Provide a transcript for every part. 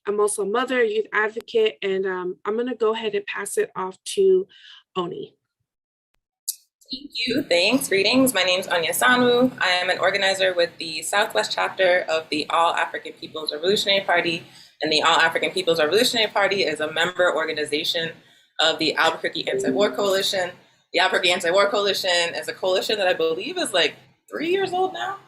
I'm also a mother, youth advocate, and I'm going to go ahead and pass it off to Oni. Thank you. Thanks. Greetings. My name is Anya Sanu. I am an organizer with the Southwest chapter of the All African People's Revolutionary Party. And the All African People's Revolutionary Party is a member organization of the Albuquerque Anti-War Coalition. The Albuquerque Anti-War Coalition is a coalition that I believe is like 3 years old now,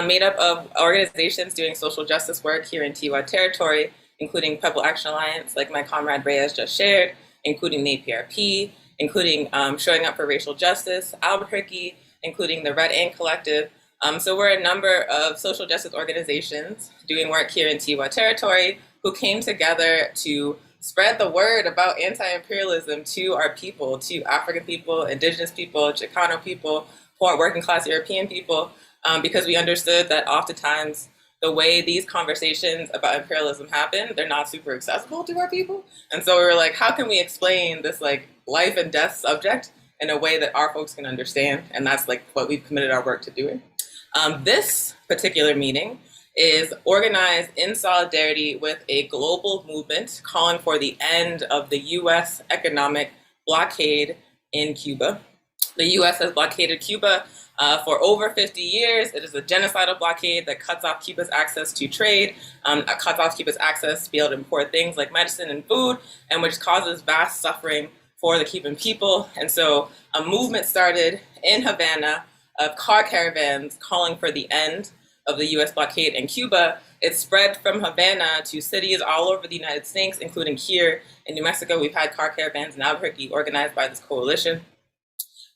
made up of organizations doing social justice work here in Tiwa territory, including Pueblo Action Alliance, like my comrade Reyes just shared, including the AAPRP, including showing up for racial justice, Albuquerque, including the Red Ink Collective. So we're a number of social justice organizations doing work here in Tiwa territory who came together to spread the word about anti-imperialism to our people, to African people, indigenous people, Chicano people, poor working class European people, because we understood that oftentimes the way these conversations about imperialism happen, they're not super accessible to our people. And so we were like, how can we explain this like life and death subject in a way that our folks can understand? And that's like what we've committed our work to doing. This particular meeting is organized in solidarity with a global movement calling for the end of the US economic blockade in Cuba. The US has blockaded Cuba for over 50 years. It is a genocidal blockade that cuts off Cuba's access to trade, cuts off Cuba's access to be able to import things like medicine and food, and which causes vast suffering for the Cuban people. And so a movement started in Havana of car caravans calling for the end of the US blockade in Cuba. It spread from Havana to cities all over the United States, including here in New Mexico. We've had car caravans in Albuquerque organized by this coalition.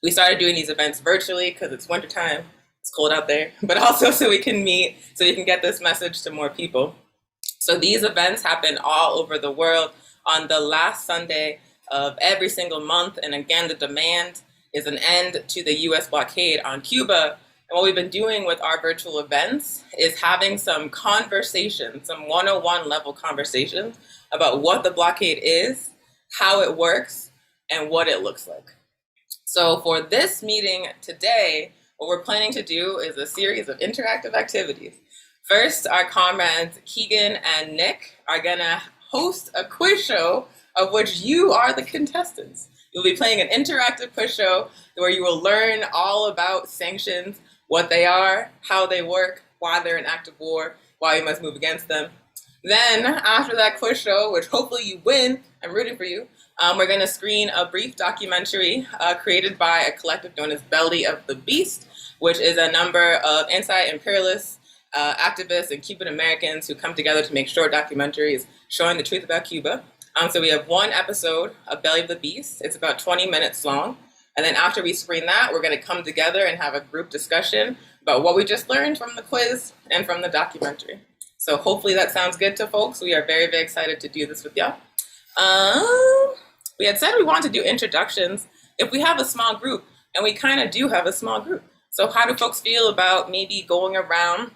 We started doing these events virtually because it's wintertime, it's cold out there, but also so we can meet, so we can get this message to more people. So these events happen all over the world on the last Sunday of every single month. And again, the demand is an end to the US blockade on Cuba. And what we've been doing with our virtual events is having some conversations, some 101 level conversations about what the blockade is, how it works, and what it looks like. So for this meeting today, what we're planning to do is a series of interactive activities. First, our comrades Keegan and Nick are gonna host a quiz show of which you are the contestants. You'll be playing an interactive quiz show where you will learn all about sanctions, what they are, how they work, why they're an act of war, why you must move against them. Then after that quiz show, which hopefully you win, I'm rooting for you, we're gonna screen a brief documentary created by a collective known as Belly of the Beast, which is a number of anti-imperialist activists and Cuban Americans who come together to make short documentaries showing the truth about Cuba. So we have one episode of Belly of the Beast. It's about 20 minutes long. And then after we screen that, we're gonna come together and have a group discussion about what we just learned from the quiz and from the documentary. So hopefully that sounds good to folks. We are very, very excited to do this with y'all. We had said we wanted to do introductions if we have a small group, and we kind of do have a small group. So how do folks feel about maybe going around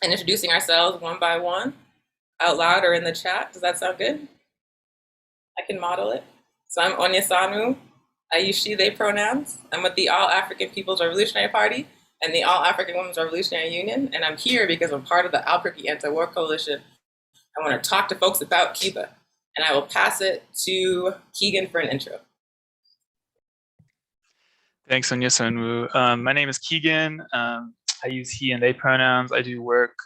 and introducing ourselves one by one out loud or in the chat? Does that sound good? I can model it. So I'm Onya Sanu. I use she, they pronouns. I'm with the All African People's Revolutionary Party and the All African Women's Revolutionary Union. And I'm here because I'm part of the Albuquerque Anti-War Coalition. I want to talk to folks about Cuba. And I will pass it to Keegan for an intro. Thanks, Sonia Sonwu. My name is Keegan. I use he and they pronouns. I do work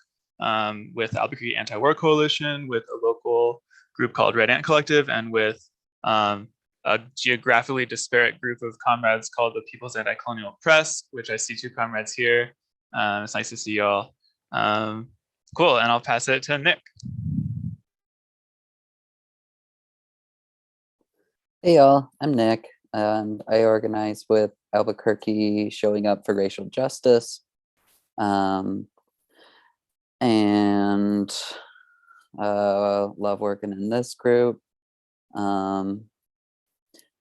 with Albuquerque Anti-War Coalition, with a local group called Red Ant Collective, and with a geographically disparate group of comrades called the People's Anti-Colonial Press, which I see two comrades here. It's nice to see y'all. Cool, and I'll pass it to Nick. Hey y'all, I'm Nick, and I organize with Albuquerque Showing Up for Racial Justice, and love working in this group.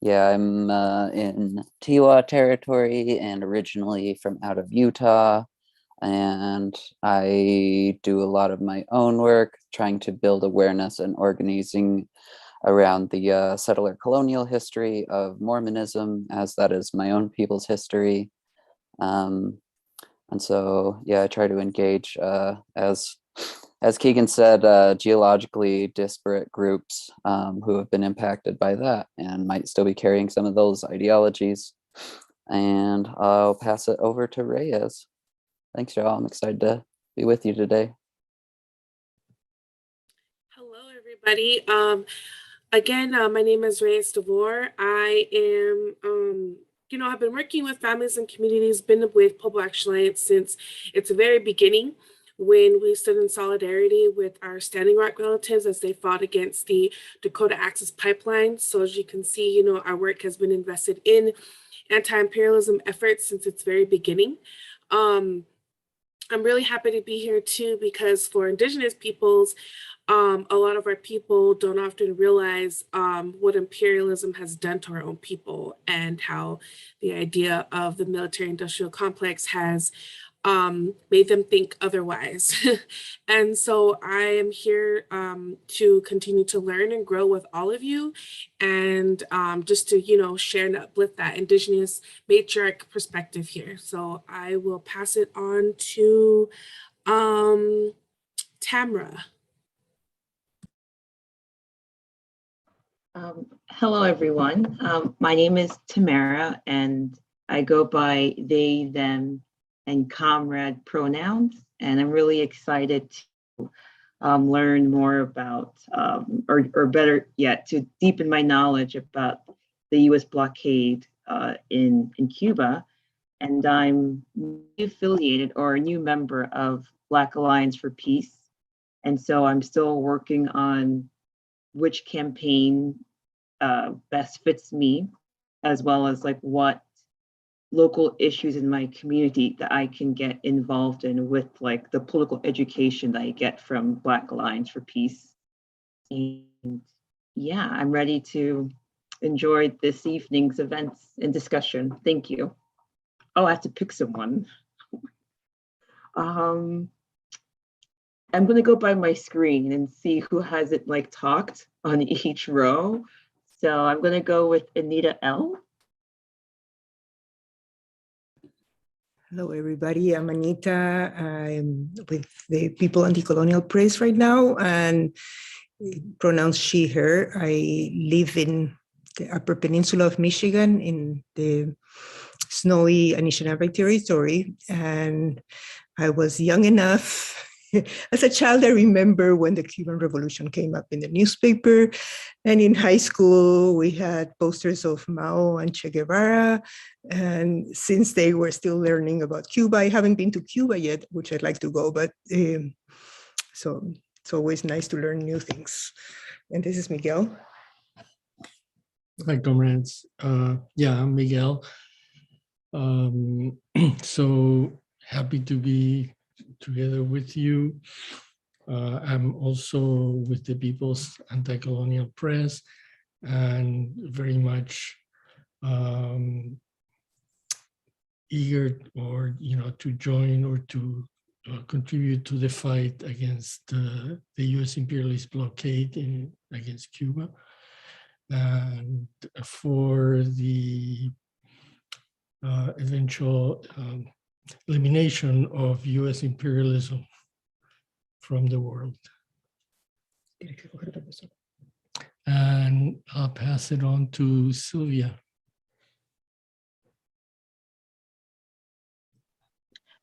Yeah, I'm in Tiwa territory and originally from out of Utah, and I do a lot of my own work trying to build awareness and organizing around the settler colonial history of Mormonism, as that is my own people's history. And so, yeah, I try to engage as as Keegan said, geologically disparate groups who have been impacted by that and might still be carrying some of those ideologies. And I'll pass it over to Reyes. Thanks, y'all. I'm excited to be with you today. Hello, everybody. Again, my name is Reyes DeVore. I am, I've been working with families and communities, been with Pueblo Action Alliance since its very beginning, when we stood in solidarity with our Standing Rock relatives as they fought against the Dakota Access Pipeline. So as you can see, our work has been invested in anti-imperialism efforts since its very beginning. I'm really happy to be here too, because for Indigenous peoples, a lot of our people don't often realize what imperialism has done to our own people, and how the idea of the military-industrial complex has made them think otherwise. And so I am here to continue to learn and grow with all of you, and just to, share and uplift that Indigenous matriarch perspective here. So I will pass it on to Tamra. Hello, everyone. My name is Tamara, and I go by they, them, and comrade pronouns. And I'm really excited to learn more about, or better yet, to deepen my knowledge about the US blockade in Cuba. And I'm affiliated or a new member of Black Alliance for Peace. And so I'm still working on which campaign best fits me, as well as like what local issues in my community that I can get involved in with like the political education that I get from Black Alliance for Peace. And yeah, I'm ready to enjoy this evening's events and discussion. Thank you. Oh, I have to pick someone. I'm gonna go by my screen and see who hasn't like talked on each row. So I'm gonna go with Anita L. Hello, everybody. I'm Anita. I'm with the People Anti-Colonial Press right now, and pronouns she, her. I live in the Upper Peninsula of Michigan in the snowy Anishinaabe territory, and I was young enough. As a child, I remember when the Cuban Revolution came up in the newspaper, and in high school, we had posters of Mao and Che Guevara. And since they were still learning about Cuba, I haven't been to Cuba yet, which I'd like to go, but so it's always nice to learn new things. And this is Miguel. Hi, comrades. Yeah, I'm Miguel. So happy to be together with you. I'm also with the People's Anti-Colonial Press, and very much eager to join or to contribute to the fight against the US imperialist blockade against Cuba, and for the eventual elimination of US imperialism from the world. And I'll pass it on to Sylvia.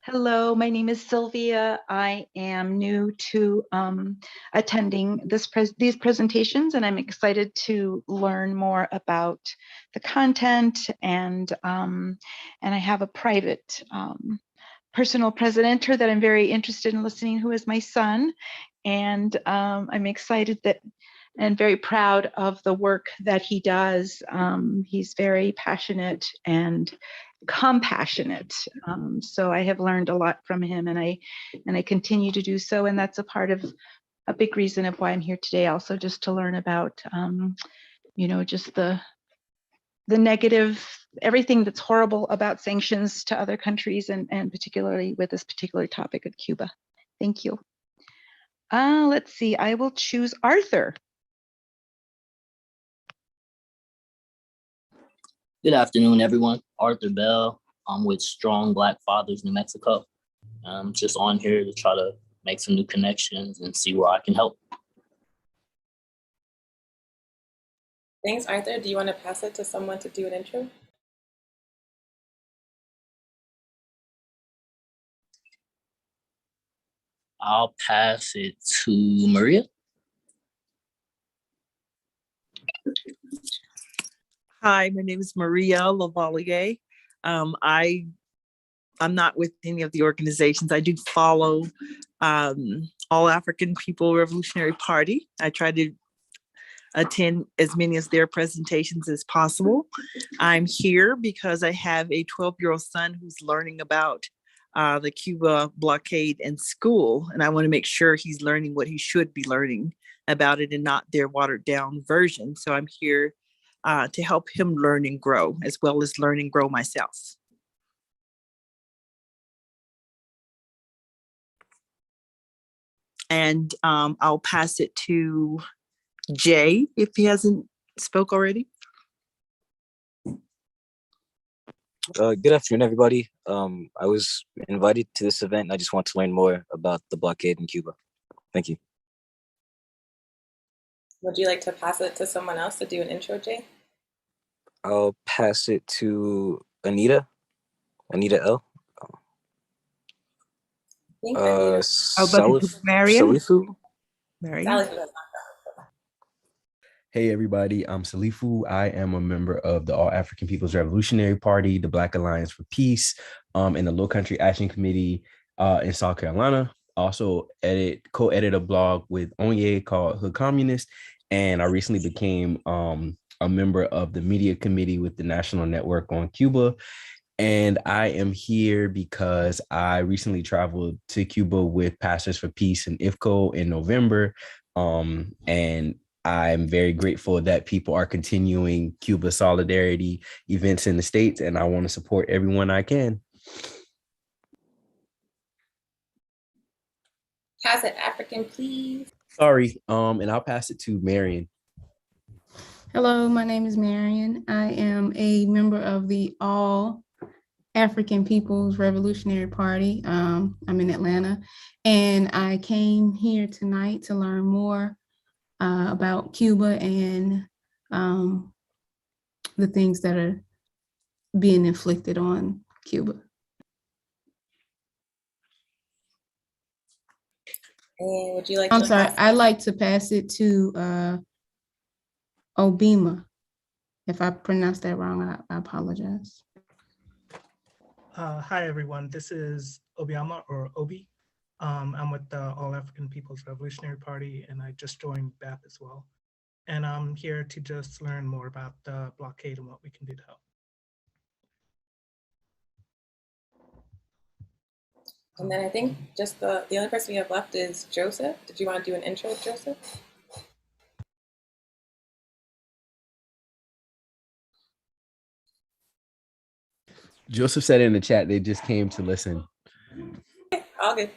Hello, my name is Sylvia. I am new to attending these presentations, and I'm excited to learn more about the content. And I have a private personal presenter that I'm very interested in listening, who is my son. And I'm excited that and very proud of the work that he does. He's very passionate and compassionate. So I have learned a lot from him, and I continue to do so. And that's a big reason of why I'm here today, also just to learn about, just the negative, everything that's horrible about sanctions to other countries, and particularly with this particular topic of Cuba. Thank you. Let's see, I will choose Arthur. Good afternoon, everyone. Arthur Bell. I'm with Strong Black Fathers New Mexico. I'm just on here to try to make some new connections, and see where I can help. Thanks, Arthur. Do you want to pass it to someone to do an intro? I'll pass it to Maria. Hi, my name is Maria Lavalier. I'm not with any of the organizations. I do follow All African People Revolutionary Party. I try to attend as many of their presentations as possible. I'm here because I have a 12-year-old son who's learning about the Cuba blockade in school, and I want to make sure he's learning what he should be learning about it and not their watered down version. So I'm here to help him learn and grow, as well as learn and grow myself. And I'll pass it to Jay if he hasn't spoke already. Good afternoon, everybody. I was invited to this event. I just want to learn more about the blockade in Cuba. Thank you. Would you like to pass it to someone else to do an intro, Jay? I'll pass it to Anita L. Thanks, Anita. How about Marion? Salifu? Marion? Hey everybody, I'm Salifu. I am a member of the All African People's Revolutionary Party, the Black Alliance for Peace, and the Low Country Action Committee in South Carolina. Also co-edit a blog with Onye called Hood Communist, and I recently became a member of the media committee with the National Network on Cuba. And I am here because I recently traveled to Cuba with Pastors for Peace and IFCO in November, and I'm very grateful that people are continuing Cuba solidarity events in the States, and I want to support everyone I can. Pass it African, please. Sorry, and I'll pass it to Marion. Hello, my name is Marion. I am a member of the All African People's Revolutionary Party. I'm in Atlanta, and I came here tonight to learn more about Cuba and the things that are being inflicted on Cuba. And would you like I'm to sorry, pass I'd like to pass it to Obima. If I pronounced that wrong, I apologize. Hi, everyone. This is Obiama, or Obi. I'm with the All African People's Revolutionary Party, and I just joined BAP as well. And I'm here to just learn more about the blockade and what we can do to help. And then I think just the only person we have left is Joseph. Did you want to do an intro, Joseph? Joseph said in the chat they just came to listen. All good.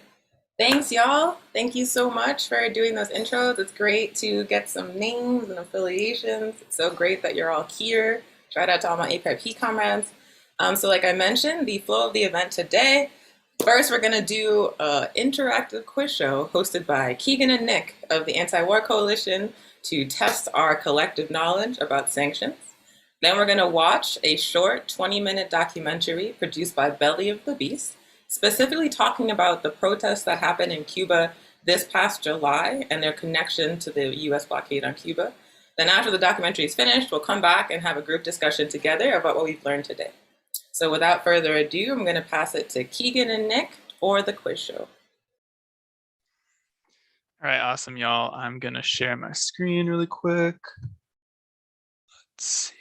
Thanks, y'all. Thank you so much for doing those intros. It's great to get some names and affiliations. It's so great that you're all here. Shout out to all my AAPRP comrades. So like I mentioned, the flow of the event today, first we're gonna do an interactive quiz show hosted by Keegan and Nick of the Anti-War Coalition to test our collective knowledge about sanctions. Then we're gonna watch a short 20-minute documentary produced by Belly of the Beast, specifically talking about the protests that happened in Cuba this past July and their connection to the US blockade on Cuba. Then after the documentary is finished, we'll come back and have a group discussion together about what we've learned today. So without further ado, I'm gonna pass it to Keegan and Nick for the quiz show. All right, awesome, y'all. I'm gonna share my screen really quick. Let's see.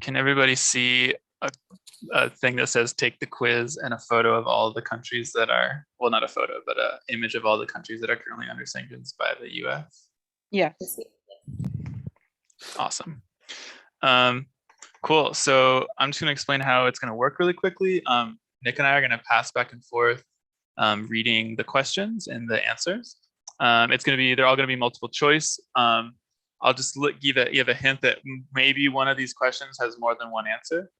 Can everybody see a thing that says take the quiz and a photo of all the countries that are, well, not a photo, but an image of all the countries that are currently under sanctions by the US? Yes. Awesome. Cool. So I'm just going to explain how it's going to work really quickly. Nick and I are going to pass back and forth reading the questions and the answers. It's going to be, they're all going to be multiple choice. I'll just give a hint that maybe one of these questions has more than one answer.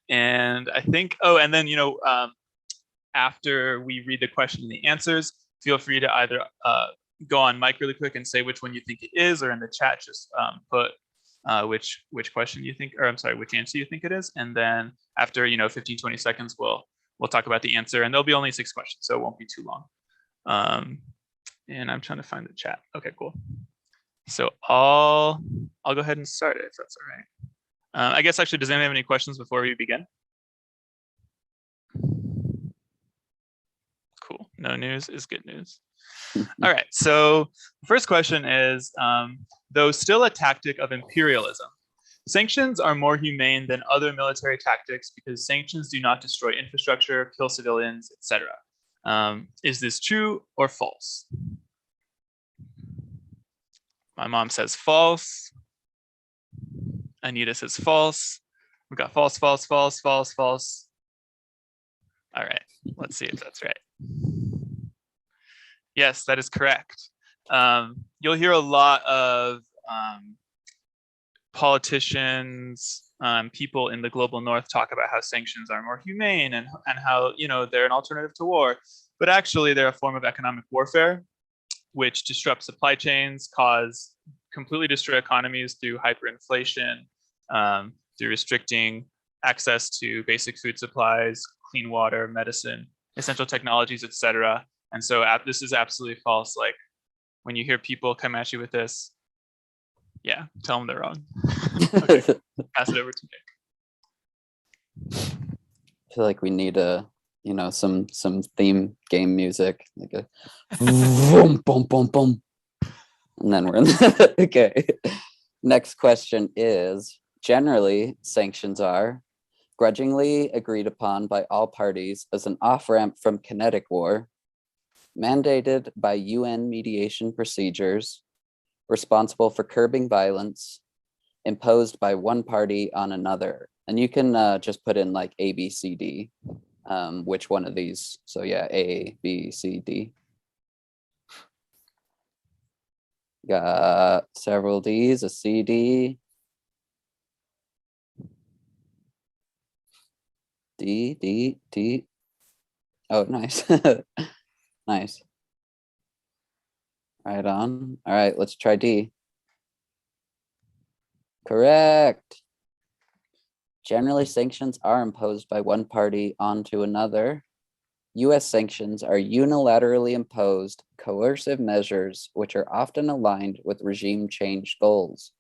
And I think, oh, and then, after we read the question and the answers, feel free to either go on mic really quick and say which one you think it is, or in the chat, just put which question you think, or I'm sorry, which answer you think it is. And then after, 15, 20 seconds, we'll talk about the answer, and there'll be only 6 questions, so it won't be too long. And I'm trying to find the chat. Okay, cool. So I'll go ahead and start it if that's all right. I guess actually, does anyone have any questions before we begin? Cool. No news is good news. All right. So the first question is, though still a tactic of imperialism, sanctions are more humane than other military tactics because sanctions do not destroy infrastructure, kill civilians, etc. Is this true or false? My mom says false. Anita says false. We've got false, false, false, false, false. All right, let's see if that's right. Yes, that is correct. You'll hear a lot of politicians, people in the global north talk about how sanctions are more humane and how they're an alternative to war. But actually, they're a form of economic warfare, which disrupts supply chains, completely destroy economies through hyperinflation, through restricting access to basic food supplies, clean water, medicine, essential technologies, etc. And so this is absolutely false. Like when you hear people come at you with this, yeah, tell them they're wrong. Okay, pass it over to Nick. I feel like we need some theme game music, like a boom, boom, boom, boom. And then we're in. Okay. Next question is, generally, sanctions are grudgingly agreed upon by all parties as an off-ramp from kinetic war, mandated by UN mediation procedures, responsible for curbing violence, imposed by one party on another. And you can just put in like A, B, C, D, which one of these. So yeah, A, B, C, D. Got several Ds, a C, D. D, D, D. Oh, nice. Nice. Right on. All right, let's try D. Correct. Generally, sanctions are imposed by one party onto another. US sanctions are unilaterally imposed coercive measures which are often aligned with regime change goals.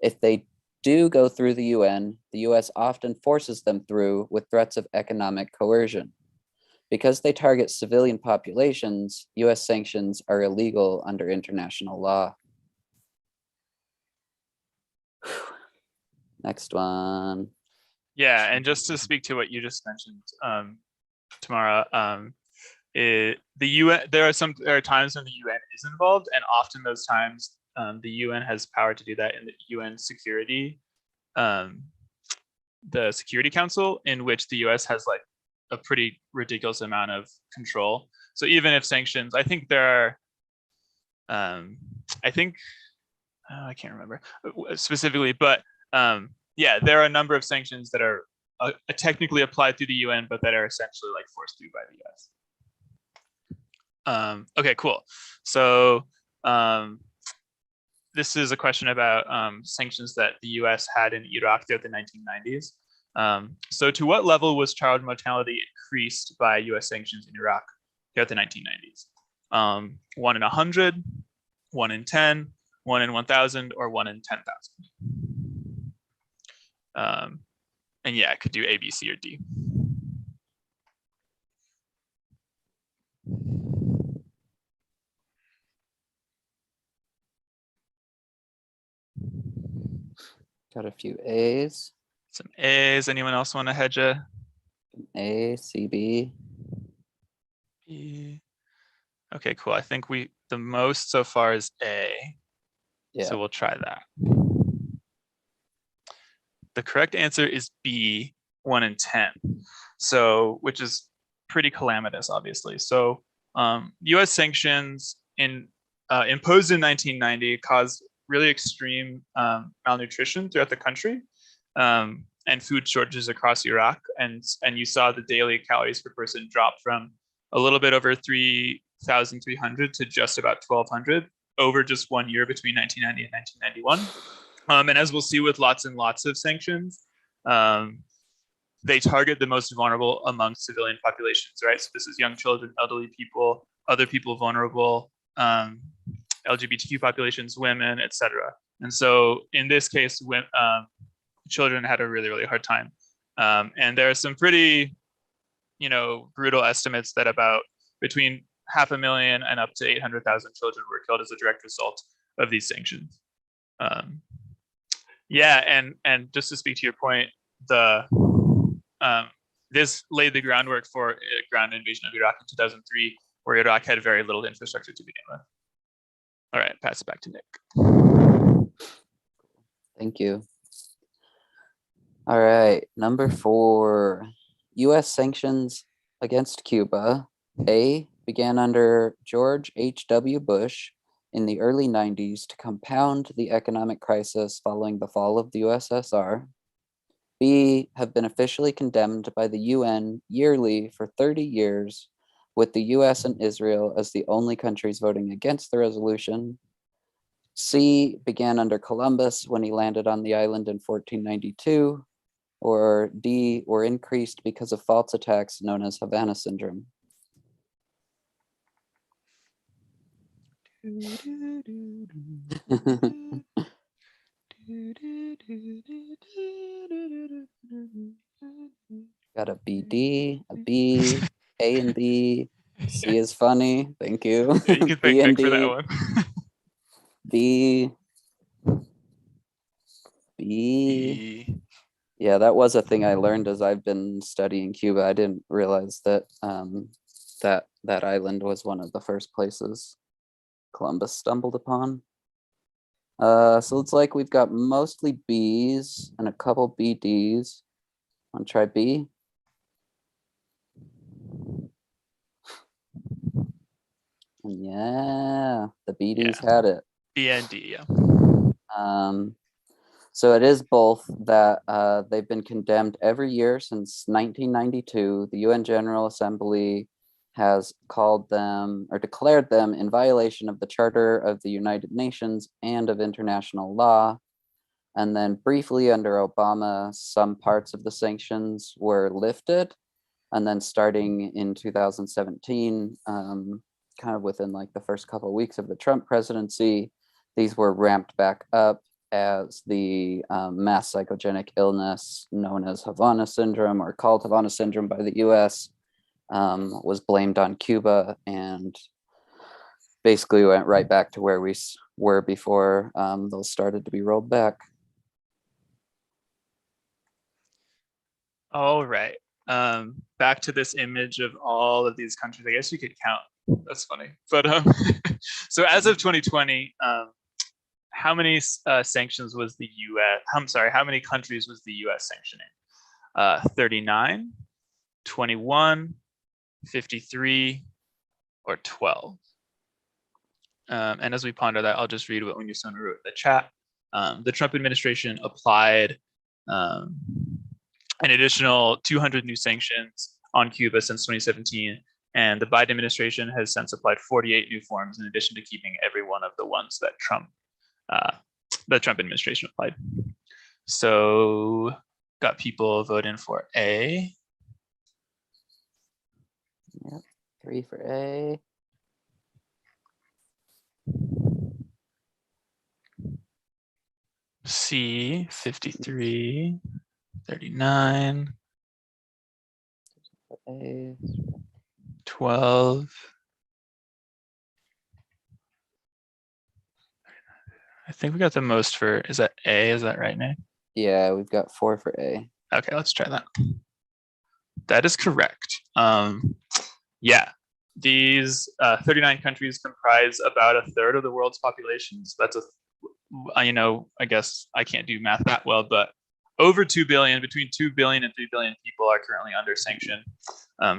If they do go through the UN, the US often forces them through with threats of economic coercion. Because they target civilian populations, US sanctions are illegal under international law. Next one. Yeah, and just to speak to what you just mentioned, Tamara, there are times when the UN is involved, and often those times the UN has power to do that in the UN Security, the Security Council, in which the US has like a pretty ridiculous amount of control. So even if sanctions, I think there are, I can't remember specifically, but yeah, there are a number of sanctions that are technically applied through the UN, but that are essentially like forced through by the US. Okay, cool. So this is a question about sanctions that the US had in Iraq throughout the 1990s. So to what level was child mortality increased by US sanctions in Iraq throughout the 1990s? 1 in 100, 1 in 10, 1 in 1,000, or 1 in 10,000? And yeah, I could do A, B, C, or D. Got a few A's. Some A's. Anyone else want to hedge a? A, C, B. B. Okay, cool. I think the most so far is A. Yeah. So we'll try that. The correct answer is B, 1 in 10. So, which is pretty calamitous, obviously. So US sanctions imposed in 1990 caused really extreme malnutrition throughout the country. And and food shortages across Iraq. And you saw the daily calories per person drop from a little bit over 3,300 to just about 1,200 over just 1 year between 1990 and 1991. And as we'll see with lots and lots of sanctions, they target the most vulnerable among civilian populations, right? So this is young children, elderly people, other people vulnerable, LGBTQ populations, women, etc. And so in this case, when children had a really, really hard time. And there are some pretty, brutal estimates that about between 500,000 and up to 800,000 children were killed as a direct result of these sanctions. And just to speak to your point, this laid the groundwork for a ground invasion of Iraq in 2003, where Iraq had very little infrastructure to begin with. All right, pass it back to Nick. Thank you. All right, number 4, U.S. sanctions against Cuba. A, began under George H.W. Bush in the early 90s to compound the economic crisis following the fall of the USSR. B, have been officially condemned by the UN yearly for 30 years, with the US and Israel as the only countries voting against the resolution. C, began under Columbus when he landed on the island in 1492. Or D, were increased because of false attacks known as Havana syndrome. Got a BD, a B, A and B. C is funny. Thank you. Yeah, you can B thank and Nick for that D. one. B. B. Yeah, that was a thing I learned as I've been studying Cuba. I didn't realize that that island was one of the first places Columbus stumbled upon. So it's like we've got mostly B's and a couple BDs. Want to try B? And yeah, the BDs had it. B and D, yeah. So it is both that they've been condemned every year since 1992. The UN General Assembly has called them or declared them in violation of the Charter of the United Nations and of international law. And then briefly under Obama, some parts of the sanctions were lifted. And then starting in 2017, kind of within like the first couple of weeks of the Trump presidency, these were ramped back up as the mass psychogenic illness known as Havana syndrome, or called Havana syndrome by the US, was blamed on Cuba and basically went right back to where we were before those started to be rolled back. All right. Back to this image of all of these countries. I guess you could count. That's funny. But so as of 2020, how many sanctions was the US? I'm sorry, how many countries was the US sanctioning? 39, 21, 53, or 12? And as we ponder that, I'll just read what Unyasona wrote in the chat. The Trump administration applied an additional 200 new sanctions on Cuba since 2017, and the Biden administration has since applied 48 new forms in addition to keeping every one of the ones that the Trump administration applied. So got people voting for A. Yep, 3 for A. C, 53, 39, A. 12. I think we got the most for, is that A? Is that right, Nick? Yeah, we've got 4 for A. Okay, let's try that. That is correct. Yeah, these 39 countries comprise about a third of the world's population. So that's I guess I can't do math that well, but over 2 billion, between 2 billion and 3 billion people are currently under sanction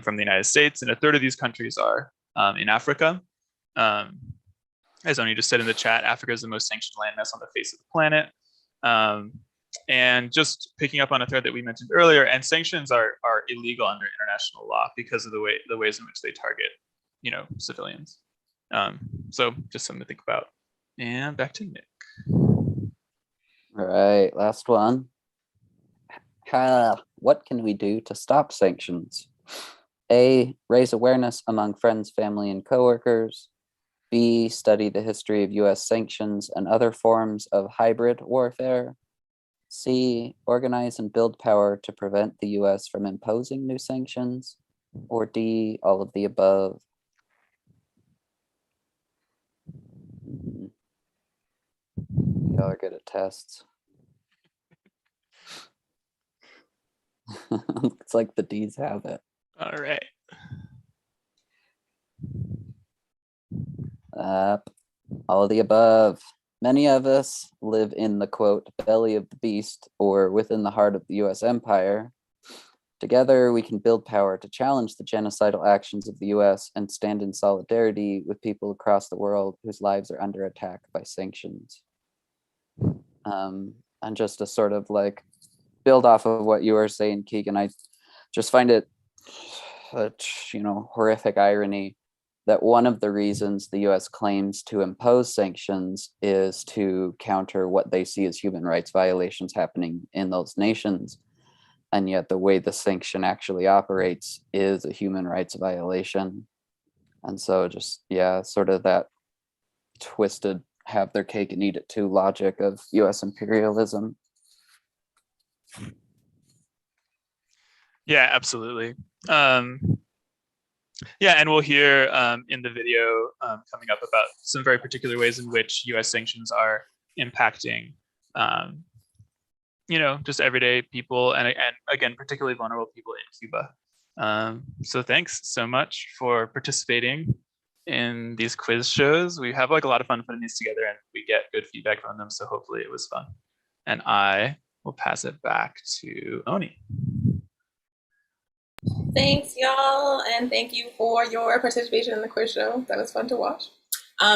from the United States. And a third of these countries are in Africa. As Oni just said in the chat, Africa is the most sanctioned landmass on the face of the planet. And just picking up on a thread that we mentioned earlier, and sanctions are illegal under international law because of the ways in which they target, civilians. So just something to think about. And back to Nick. All right, last one. What can we do to stop sanctions? A, raise awareness among friends, family, and coworkers. B, study the history of US sanctions and other forms of hybrid warfare. C, organize and build power to prevent the US from imposing new sanctions. Or D, all of the above. Y'all are good at tests. It's like the D's have it. All right. All of the above. Many of us live in the quote, belly of the beast, or within the heart of the US empire. Together, we can build power to challenge the genocidal actions of the US and stand in solidarity with people across the world whose lives are under attack by sanctions. And just to sort of like build off of what you were saying, Keegan, I just find it such, horrific irony that one of the reasons the US claims to impose sanctions is to counter what they see as human rights violations happening in those nations. And yet the way the sanction actually operates is a human rights violation. And so just, sort of that twisted, have their cake and eat it too logic of US imperialism. Yeah, absolutely. And we'll hear in the video coming up about some very particular ways in which US sanctions are impacting, just everyday people and again, particularly vulnerable people in Cuba. So thanks so much for participating in these quiz shows. We have like a lot of fun putting these together and we get good feedback from them. So hopefully it was fun. And I will pass it back to Oni. Thanks, y'all, and thank you for your participation in the quiz show. That was fun to watch.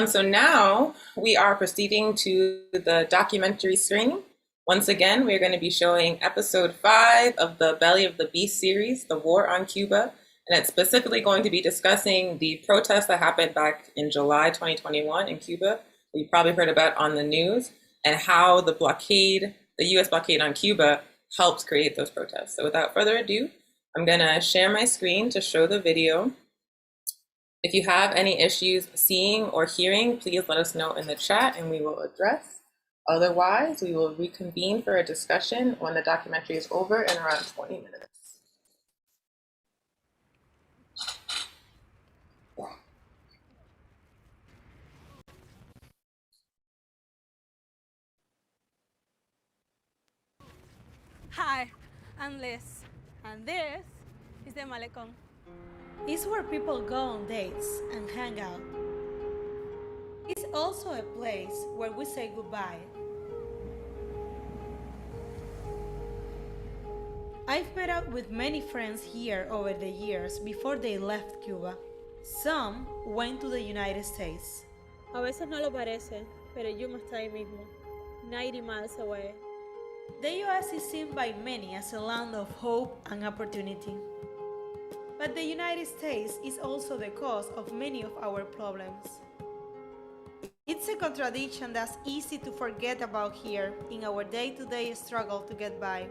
So now we are proceeding to the documentary screening. Once again, we're going to be showing episode 5 of the Belly of the Beast series, The War on Cuba, and it's specifically going to be discussing the protests that happened back in July 2021 in Cuba. We probably heard about on the news, and how the US blockade on Cuba helped create those protests. So without further ado, I'm gonna share my screen to show the video. If you have any issues seeing or hearing, please let us know in the chat and we will address. Otherwise, we will reconvene for a discussion when the documentary is over in around 20 minutes. Hi, I'm Liz, and this is the Malecón. It's where people go on dates and hang out. It's also a place where we say goodbye. I've met up with many friends here over the years before they left Cuba. Some went to the United States. A veces no lo parece, pero Yuma está ahí mismo, 90 miles away. The US is seen by many as a land of hope and opportunity. But the United States is also the cause of many of our problems. It's a contradiction that's easy to forget about here in our day-to-day struggle to get by.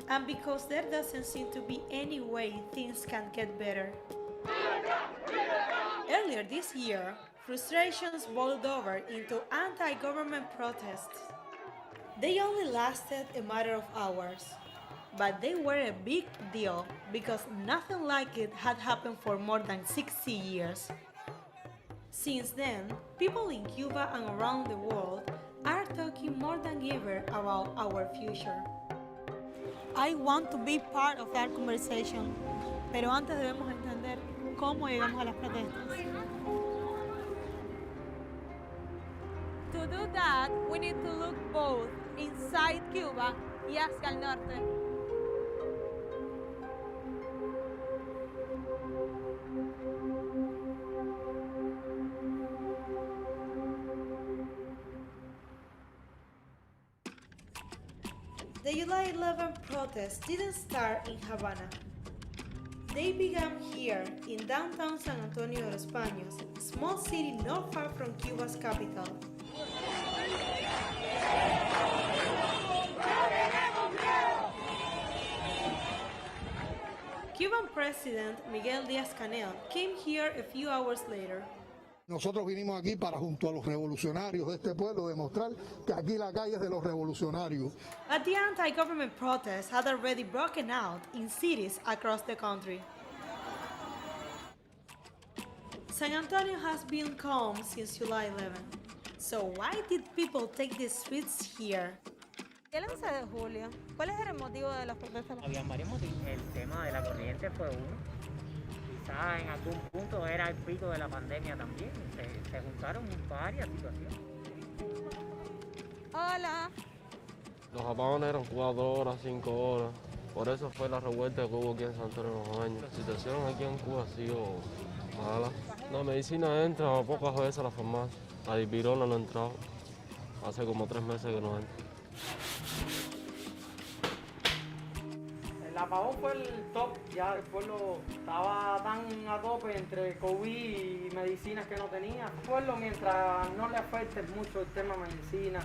And because there doesn't seem to be any way things can get better. Earlier this year, frustrations boiled over into anti-government protests. They only lasted a matter of hours, but they were a big deal because nothing like it had happened for more than 60 years. Since then, people in Cuba and around the world are talking more than ever about our future. I want to be part of that conversation, pero antes debemos entender cómo llegamos a las protestas. To do that, we need to look both inside Cuba y hacia el norte. The July 11 protests didn't start in Havana. They began here in downtown San Antonio de los Baños, a small city not far from Cuba's capital. Cuban President Miguel Díaz-Canel came here a few hours later. Nosotros vinimos aquí para, junto a los revolucionarios de este pueblo, demostrar que aquí la calle es de los revolucionarios. But the anti-government protests had already broken out in cities across the country. San Antonio has been calm since July 11. So why did people take the streets here? El 11 de julio, ¿cuál es el motivo de las protestas? Habían varios motivos. El tema de la corriente fue uno. Quizás en algún punto era el pico de la pandemia también. Se juntaron varias situaciones. Hola. Los apagones eran 4 horas, 5 horas. Por eso fue la revuelta que hubo aquí en San Antonio de los Baños. La situación aquí en Cuba ha sido mala. La medicina entra pocas veces a la farmacia. La dipirona no ha entrado. Hace como 3 meses que no entra. El apagón fue el top, ya el pueblo estaba tan a tope entre COVID y medicinas que no tenía. El pueblo, mientras no le afecte mucho el tema medicina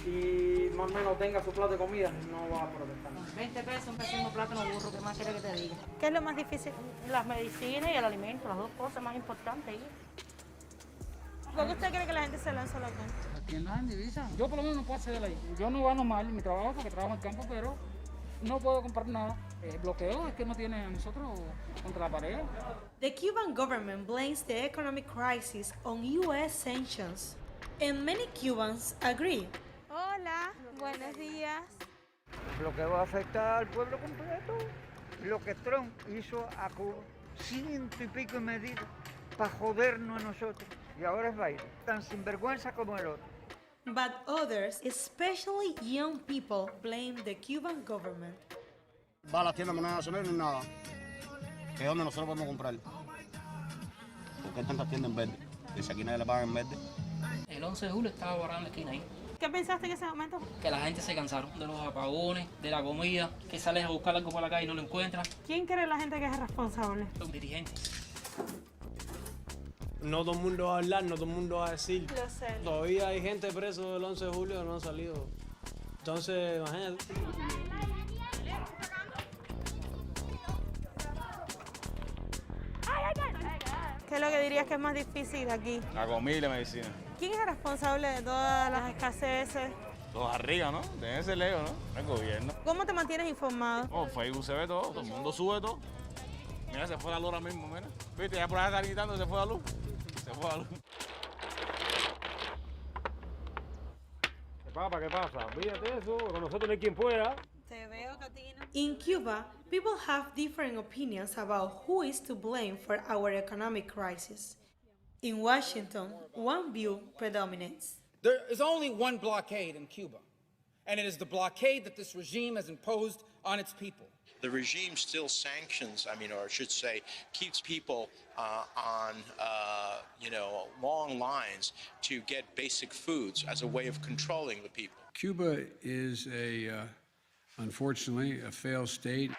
y más o menos tenga su plato de comida, no va a protestar. 20 pesos, un peso, plátano burro, ¿qué más quiere que te diga? ¿Qué es lo más difícil? Las medicinas y el alimento, las dos cosas más importantes. ¿Por qué usted cree que la gente se lanza a la calle? Aquí en la divisa, yo por lo menos no puedo acceder ahí. Yo no gano mal en mi trabajo porque trabajo en el campo, pero no puedo comprar nada. El bloqueo es que no tiene a nosotros contra la pared. The Cuban government blames the economic crisis on U.S. sanctions, and many Cubans agree. Hola, buenos días. El bloqueo afecta al pueblo completo. Lo que Trump hizo a Cuba, 100 y pico de medidas para jodernos a nosotros. Y ahora es baile, tan sinvergüenza como el otro. But others, especially young people, blame the Cuban government. Va a las tiendas moneda nacional y nada. Que es donde nosotros podemos comprar. Porque hay tantas tiendas en verde. Y si aquí nadie le paga en verde. El 11 de julio estaba parado en la esquina ahí. ¿Qué pensaste en ese momento? Que la gente se cansaron de los apagones, de la comida, que sales a buscar algo por la calle y no lo encuentras. ¿Quién cree la gente que es responsable? Los dirigentes. No todo el mundo va a hablar, no todo el mundo va a decir. Lo sé. Todavía hay gente preso del 11 de julio que no han salido. Entonces, imagínate. ¿Qué es lo que dirías que es más difícil aquí? La comida y la medicina. ¿Quién es el responsable de todas las escaseces? Los arriba, ¿no? Deben ser lejos, ¿no? El gobierno. ¿Cómo te mantienes informado? Oh, Facebook se ve todo el mundo sube todo. Mira, se fue la luz ahora mismo, mira. Viste, ya por ahí está gritando, se fue la luz. Se fue la luz. ¿Qué pasa? Fíjate eso, con nosotros no hay quien pueda. Te veo, Katina. In Cuba, people have different opinions about who is to blame for our economic crisis. In Washington, one view predominates. There is only one blockade in Cuba, and it is the blockade that this regime has imposed on its people. The regime still sanctions, or I should say, keeps people on, long lines to get basic foods as a way of controlling the people. Cuba is unfortunately, a failed state.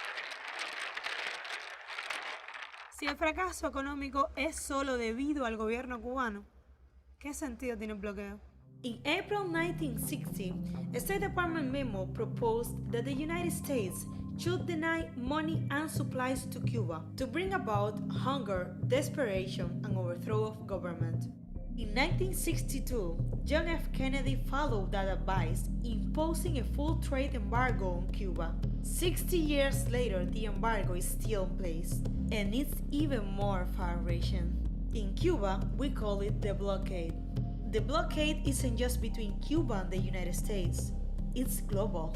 Si el fracaso económico es solo debido al gobierno cubano, ¿qué sentido tiene el bloqueo? In April 1960, a State Department memo proposed that the United States should deny money and supplies to Cuba to bring about hunger, desperation, and overthrow of government. In 1962, John F. Kennedy followed that advice, imposing a full trade embargo on Cuba. 60 years later, the embargo is still in place, and it's even more far-reaching. In Cuba, we call it the blockade. The blockade isn't just between Cuba and the United States, it's global.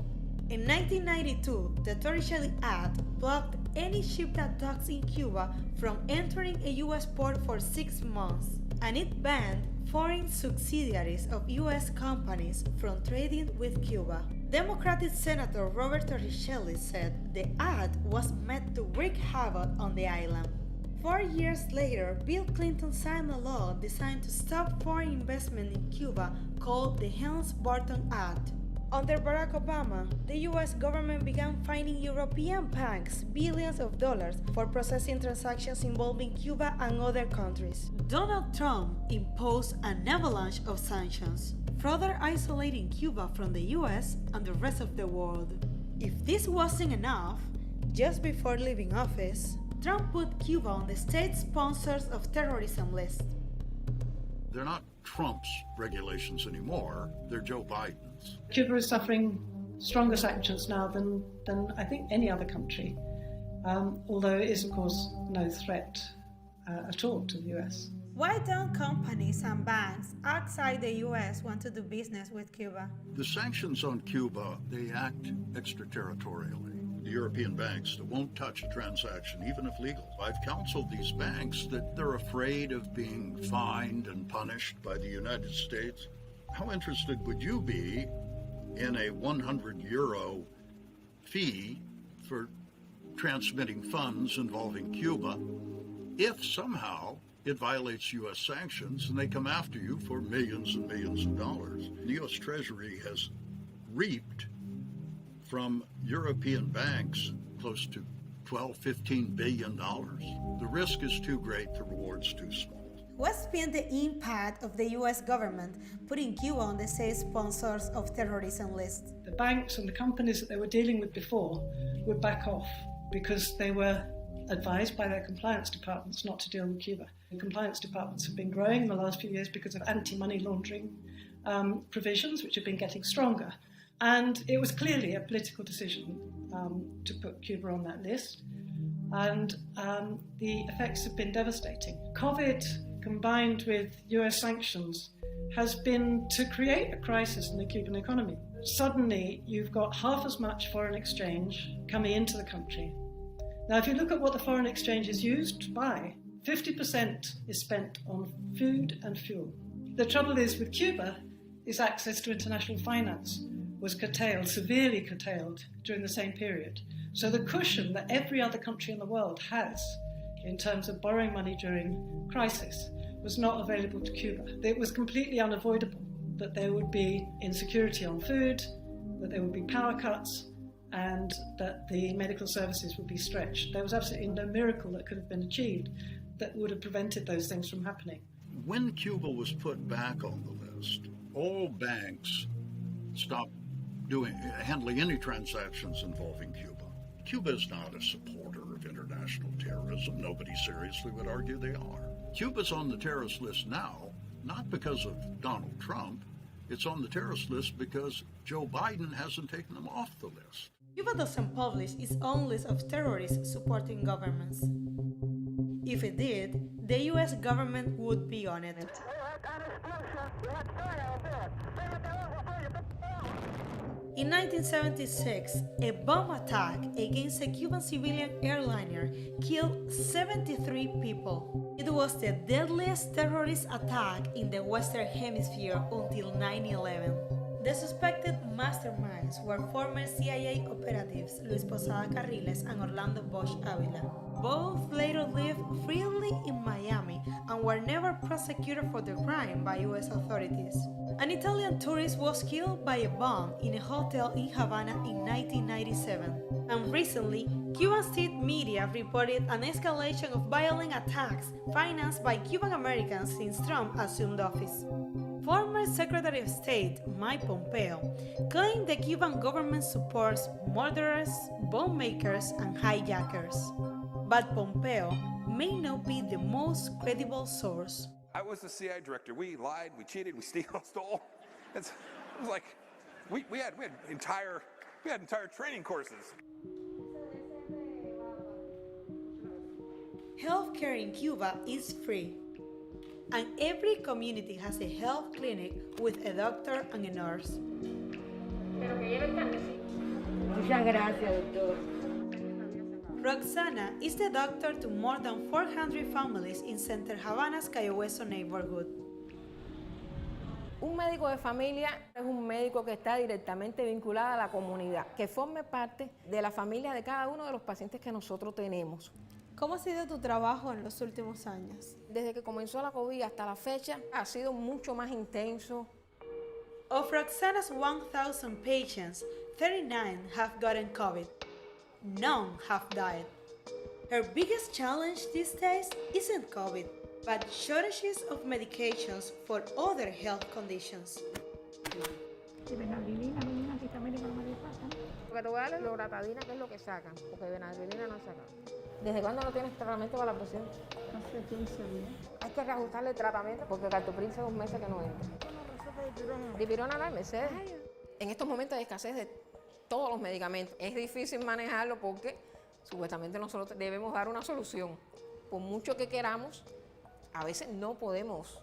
In 1992, the Torricelli Act blocked any ship that docks in Cuba from entering a U.S. port for 6 months, and it banned foreign subsidiaries of U.S. companies from trading with Cuba. Democratic Senator Robert Torricelli said the act was meant to wreak havoc on the island. 4 years later, Bill Clinton signed a law designed to stop foreign investment in Cuba called the Helms-Burton Act. Under Barack Obama, the US government began fining European banks billions of dollars for processing transactions involving Cuba and other countries. Donald Trump imposed an avalanche of sanctions, further isolating Cuba from the US and the rest of the world. If this wasn't enough, just before leaving office, Trump put Cuba on the state sponsors of terrorism list. They're not Trump's regulations anymore, they're Joe Biden's. Cuba is suffering stronger sanctions now than I think any other country, although it is of course no threat at all to the US. Why don't companies and banks outside the US want to do business with Cuba? The sanctions on Cuba, they act extraterritorially. The European banks that won't touch a transaction, even if legal. I've counseled these banks that they're afraid of being fined and punished by the United States. How interested would you be in a 100 euro fee for transmitting funds involving Cuba if somehow it violates U.S. sanctions and they come after you for millions and millions of dollars? The U.S. Treasury has reaped from European banks close to $12–15 billion. The risk is too great, the reward's too small. What's been the impact of the US government putting Cuba on the state sponsors of terrorism list? The banks and the companies that they were dealing with before would back off because they were advised by their compliance departments not to deal with Cuba. The compliance departments have been growing in the last few years because of anti-money laundering provisions, which have been getting stronger. And it was clearly a political decision to put Cuba on that list. And the effects have been devastating. COVID, combined with US sanctions, has been to create a crisis in the Cuban economy. Suddenly, you've got half as much foreign exchange coming into the country. Now, if you look at what the foreign exchange is used by, 50% is spent on food and fuel. The trouble is with Cuba is access to international finance was curtailed, severely curtailed during the same period. So the cushion that every other country in the world has in terms of borrowing money during crisis was not available to Cuba. It was completely unavoidable that there would be insecurity on food, that there would be power cuts, and that the medical services would be stretched. There was absolutely no miracle that could have been achieved that would have prevented those things from happening. When Cuba was put back on the list, all banks stopped handling any transactions involving Cuba. Cuba is not a supporter of international terrorism. Nobody seriously would argue they are. Cuba's on the terrorist list now, not because of Donald Trump. It's on the terrorist list because Joe Biden hasn't taken them off the list. Cuba doesn't publish its own list of terrorists supporting governments. If it did, the US government would be on it. In 1976, a bomb attack against a Cuban civilian airliner killed 73 people. It was the deadliest terrorist attack in the Western Hemisphere until 9/11. The suspected masterminds were former CIA operatives Luis Posada Carriles and Orlando Bosch Avila. Both later lived freely in Miami and were never prosecuted for the crime by US authorities. An Italian tourist was killed by a bomb in a hotel in Havana in 1997. And recently, Cuban state media reported an escalation of violent attacks financed by Cuban Americans since Trump assumed office. Former Secretary of State Mike Pompeo claimed the Cuban government supports murderers, bomb makers, and hijackers. But Pompeo may not be the most credible source. I was the CIA director. We lied, we cheated, we stole. It was like we had entire training courses. Healthcare in Cuba is free, and every community has a health clinic with a doctor and a nurse. Muchas gracias, doctor. Roxana is the doctor to more than 400 families in Center Havana's Cayo Hueso neighborhood. Un médico de familia es un médico que está directamente vinculado a la comunidad, que forme parte de la familia de cada uno de los pacientes que nosotros tenemos. ¿Cómo ha sido tu trabajo en los últimos años? Desde que comenzó la COVID hasta la fecha ha sido mucho más intenso. Of Roxana's 1,000 patients, 39 have gotten COVID. None have died. Her biggest challenge these days isn't COVID, but shortages of medications for other health conditions. Porque te voy a dar loratadina, que es lo que sacan, porque benadrilina no sacan. ¿Desde cuándo no tienes tratamiento para la presión? Hace 15 días. Hay que reajustarle el tratamiento porque Cartoprin hace 2 meses que no entra. Dipirona no hay meses. En estos momentos hay escasez de todos los medicamentos. Es difícil manejarlo porque supuestamente nosotros debemos dar una solución. Por mucho que queramos, a veces no podemos.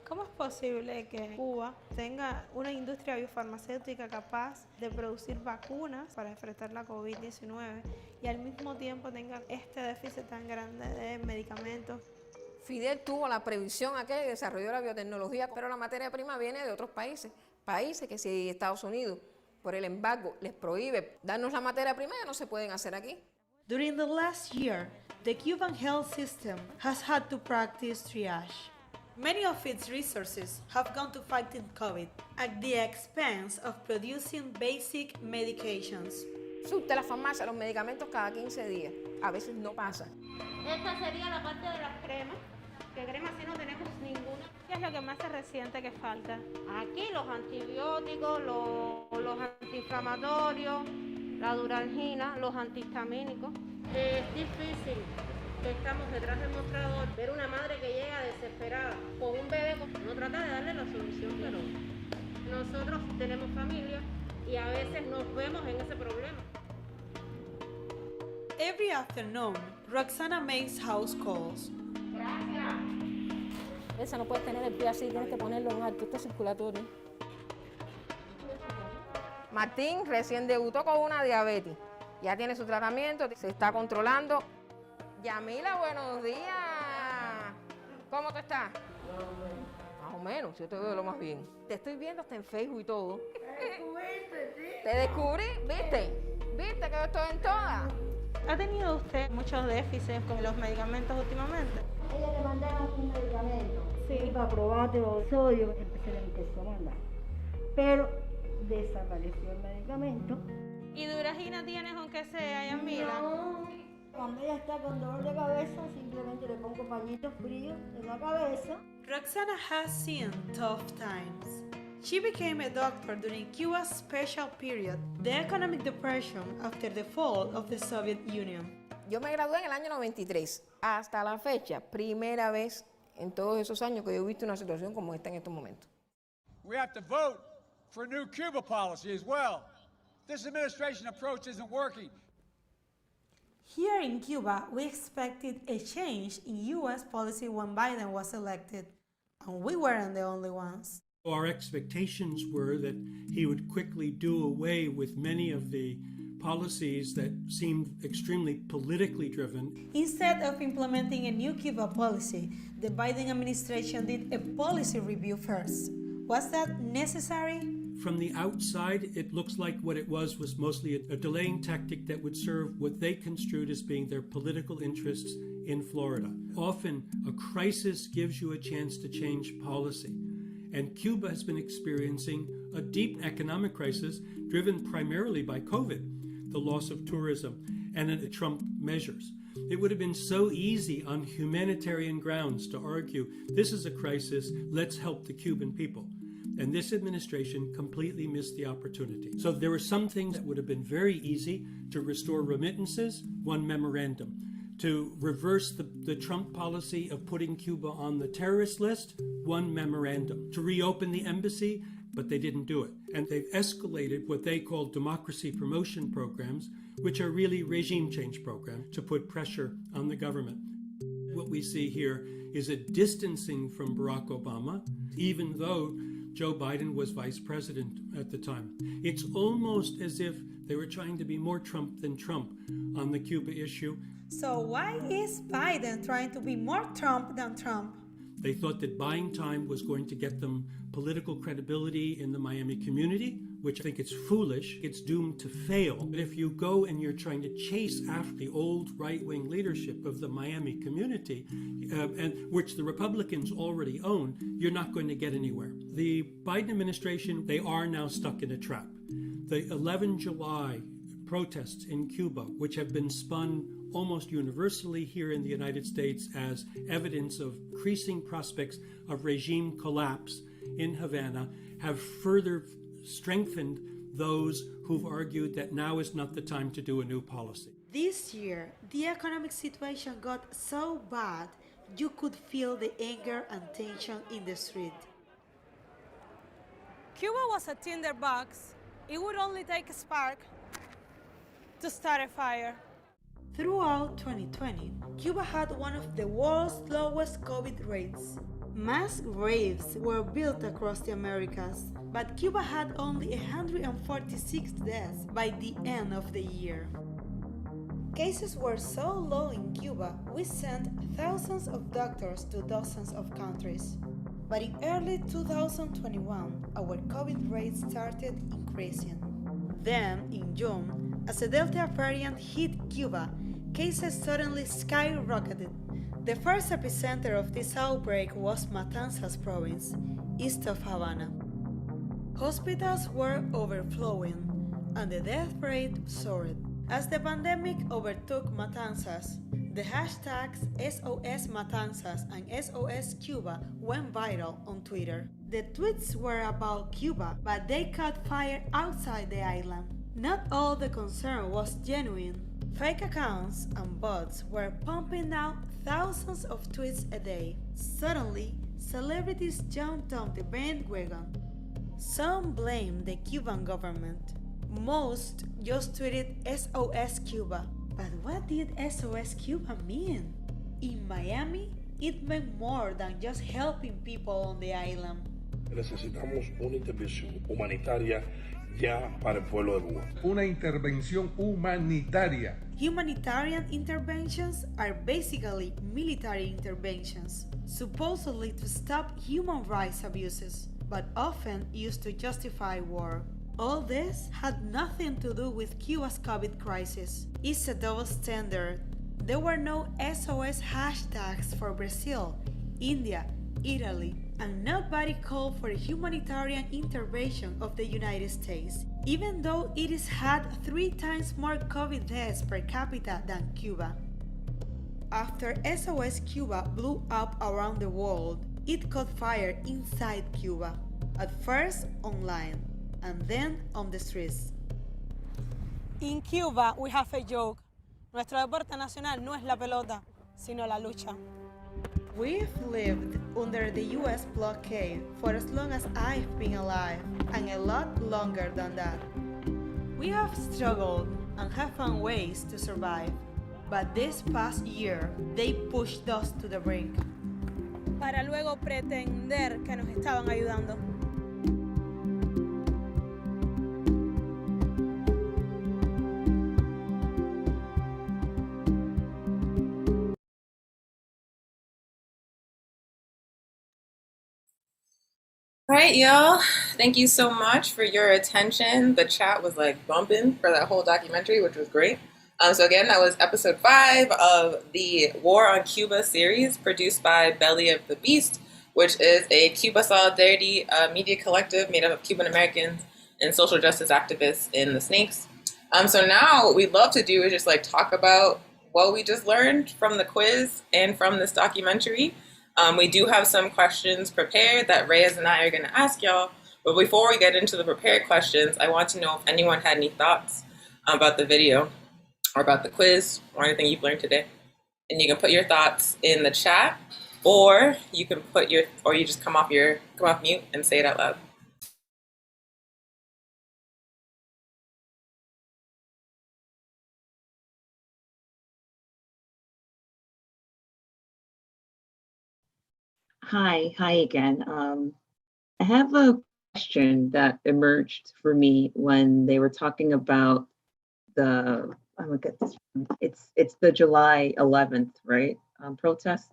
¿Cómo es posible que Cuba tenga una industria biofarmacéutica capaz de producir vacunas para enfrentar la COVID-19 y al mismo tiempo tenga este déficit tan grande de medicamentos? Fidel tuvo la previsión aquella y desarrolló la biotecnología, pero la materia prima viene de otros países. Países que si Estados Unidos, por el embargo, les prohíbe darnos la materia prima, ya no se pueden hacer aquí. During the last year, the Cuban health system has had to practice triage. Many of its resources have gone to fighting COVID at the expense of producing basic medications. Surte la farmacia los medicamentos cada 15 días. A veces no pasa. Esta sería la parte de las cremas, que cremas sí no tenemos ninguna. ¿Qué es lo que más se resiente que falta? Aquí los antibióticos, los antiinflamatorios, la duralgina, los antihistamínicos. Es difícil. Estamos detrás del mostrador, ver una madre que llega desesperada con un bebé, no trata de darle la solución, pero nosotros tenemos familia y a veces nos vemos en ese problema. Every afternoon, Roxana makes house calls. Gracias. Esa no puedes tener el pie así, tienes que ponerlo en alto, esto es circulatorio. Martín recién debutó con una diabetes, ya tiene su tratamiento, se está controlando. Yamila, buenos días. ¿Cómo te estás? Más o menos, yo te veo lo más bien. Te estoy viendo hasta en Facebook y todo. Te descubrí, ¿viste? ¿Viste que yo estoy en todas? ¿Ha tenido usted muchos déficits con los medicamentos últimamente? Ella le mandaron un medicamento. Sí. Para probarte o sodio, empezó a mandar. Pero desapareció el medicamento. ¿Y duragina tienes aunque sea, Yamila? No. Cuando ella está con dolor de cabeza, simplemente le pongo pañitos fríos en la cabeza. Roxana has seen tough times. She became a doctor during Cuba's special period, the economic depression after the fall of the Soviet Union. Yo me gradué en el año 93. Hasta la fecha, primera vez en todos esos años que yo he visto una situación como esta en estos momentos. We have to vote for a new Cuba policy as well. This administration approach isn't working. Here in Cuba, we expected a change in U.S. policy when Biden was elected, and we weren't the only ones. Our expectations were that he would quickly do away with many of the policies that seemed extremely politically driven. Instead of implementing a new Cuba policy, the Biden administration did a policy review first. Was that necessary? From the outside, it looks like what it was mostly a delaying tactic that would serve what they construed as being their political interests in Florida. Often, a crisis gives you a chance to change policy. And Cuba has been experiencing a deep economic crisis driven primarily by COVID, the loss of tourism, and the Trump measures. It would have been so easy on humanitarian grounds to argue, this is a crisis, let's help the Cuban people. And this administration completely missed the opportunity. So there were some things that would have been very easy: to restore remittances, one memorandum; to reverse the Trump policy of putting Cuba on the terrorist list, one memorandum; to reopen the embassy, but they didn't do it. And they've escalated what they call democracy promotion programs, which are really regime change programs, to put pressure on the government. What we see here is a distancing from Barack Obama, even though Joe Biden was vice president at the time. It's almost as if they were trying to be more Trump than Trump on the Cuba issue. So why is Biden trying to be more Trump than Trump? They thought that buying time was going to get them political credibility in the Miami community, which I think it's foolish. It's doomed to fail. But if you go and you're trying to chase after the old right-wing leadership of the Miami community, and which the Republicans already own, you're not going to get anywhere. The Biden administration, they are now stuck in a trap. The 11 July protests in Cuba, which have been spun almost universally here in the United States as evidence of increasing prospects of regime collapse in Havana, have further strengthened those who've argued that now is not the time to do a new policy. This year, the economic situation got so bad, you could feel the anger and tension in the street. Cuba was a tinderbox. It would only take a spark to start a fire. Throughout 2020, Cuba had one of the world's lowest COVID rates. Mass graves were built across the Americas, but Cuba had only 146 deaths by the end of the year. Cases were so low in Cuba, we sent thousands of doctors to dozens of countries. But in early 2021, our COVID rate started increasing. Then, in June, as the Delta variant hit Cuba, cases suddenly skyrocketed. The first epicenter of this outbreak was Matanzas province, east of Havana. Hospitals were overflowing, and the death rate soared. As the pandemic overtook Matanzas, the hashtags SOS Matanzas and SOS Cuba went viral on Twitter. The tweets were about Cuba, but they caught fire outside the island. Not all the concern was genuine. Fake accounts and bots were pumping out thousands of tweets a day. Suddenly, celebrities jumped on the bandwagon. Some blamed the Cuban government. Most just tweeted SOS Cuba. But what did SOS Cuba mean? In Miami, it meant more than just helping people on the island. Necesitamos una intervención humanitaria ya para el pueblo de Cuba. Una intervención humanitaria. Humanitarian interventions are basically military interventions, supposedly to stop human rights abuses, but often used to justify war. All this had nothing to do with Cuba's COVID crisis. It's a double standard. There were no SOS hashtags for Brazil, India, Italy, and nobody called for a humanitarian intervention of the United States, even though it has had 3 times more COVID deaths per capita than Cuba. After SOS Cuba blew up around the world, it caught fire inside Cuba, at first online, and then on the streets. In Cuba, we have a joke. Nuestro deporte nacional no es la pelota, sino la lucha. We've lived under the US blockade for as long as I've been alive, and a lot longer than that. We have struggled and have found ways to survive, but this past year, they pushed us to the brink. Para luego pretender que nos estaban ayudando. All right, y'all. Thank you so much for your attention. The chat was like bumping for that whole documentary, which was great. So again, that was episode 5 of the War on Cuba series produced by Belly of the Beast, which is a Cuba Solidarity media collective made up of Cuban Americans and social justice activists in the Snakes. So now what we'd love to do is just like talk about what we just learned from the quiz and from this documentary. We do have some questions prepared that Reyes and I are going to ask y'all. But before we get into the prepared questions, I want to know if anyone had any thoughts about the video or about the quiz or anything you've learned today. And you can put your thoughts in the chat, or you can put your, or you just come off mute and say it out loud. Hi again. I have a question that emerged for me when they were talking about the, I'm gonna get this, it's the July 11th, right? Protest.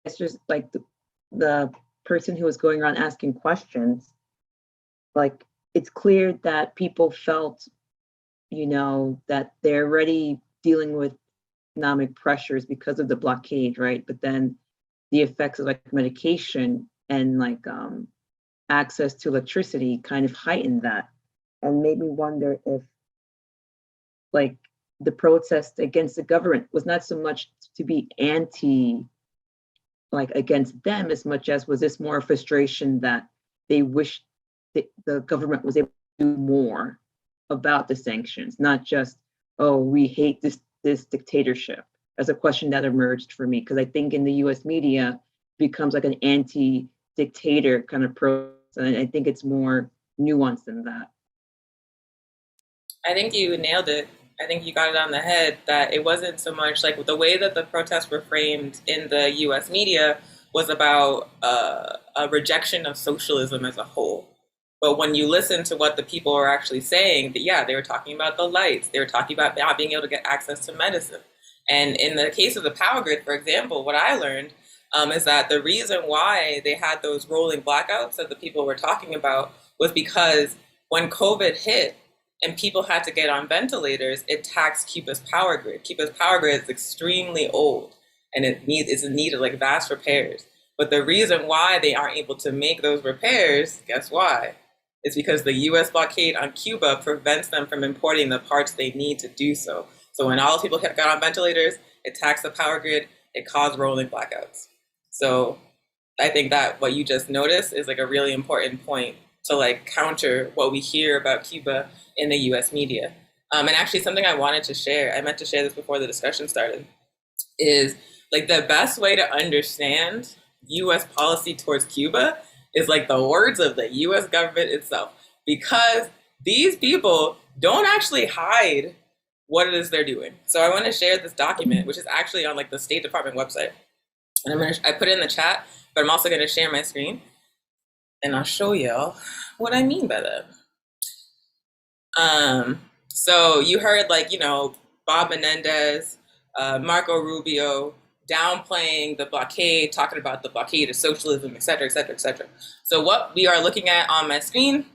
It's just like the person who was going around asking questions, like it's clear that people felt, that they're already dealing with economic pressures because of the blockade, right? But then the effects of like medication and like access to electricity kind of heightened that, and made me wonder if like the protest against the government was not so much to be against them as much as was this more frustration that they wish the government was able to do more about the sanctions, not just, oh, we hate this dictatorship, as a question that emerged for me, because I think in the US media becomes like an anti-dictator kind of protest, and I think it's more nuanced than that. I think you nailed it. I think you got it on the head, that it wasn't so much like the way that the protests were framed in the US media was about a rejection of socialism as a whole. But when you listen to what the people are actually saying, they were talking about the lights, they were talking about not being able to get access to medicine. And in the case of the power grid, for example, what I learned is that the reason why they had those rolling blackouts that the people were talking about was because when COVID hit, and people had to get on ventilators, it taxed Cuba's power grid. Cuba's power grid is extremely old, and it's in need of like vast repairs. But the reason why they aren't able to make those repairs, guess why? It's because the US blockade on Cuba prevents them from importing the parts they need to do so. So when all people got on ventilators, it taxed the power grid, it caused rolling blackouts. So I think that what you just noticed is like a really important point to like counter what we hear about Cuba in the US media. And actually something I wanted to share, I meant to share this before the discussion started, is like the best way to understand US policy towards Cuba is like the words of the US government itself, because these people don't actually hide what it is they're doing. So I want to share this document, which is actually on like the State Department website. And I put it in the chat, but I'm also going to share my screen and I'll show y'all what I mean by that. So you heard Bob Menendez, Marco Rubio downplaying the blockade, talking about the blockade of socialism, et cetera, et cetera, et cetera. So what we are looking at on my screen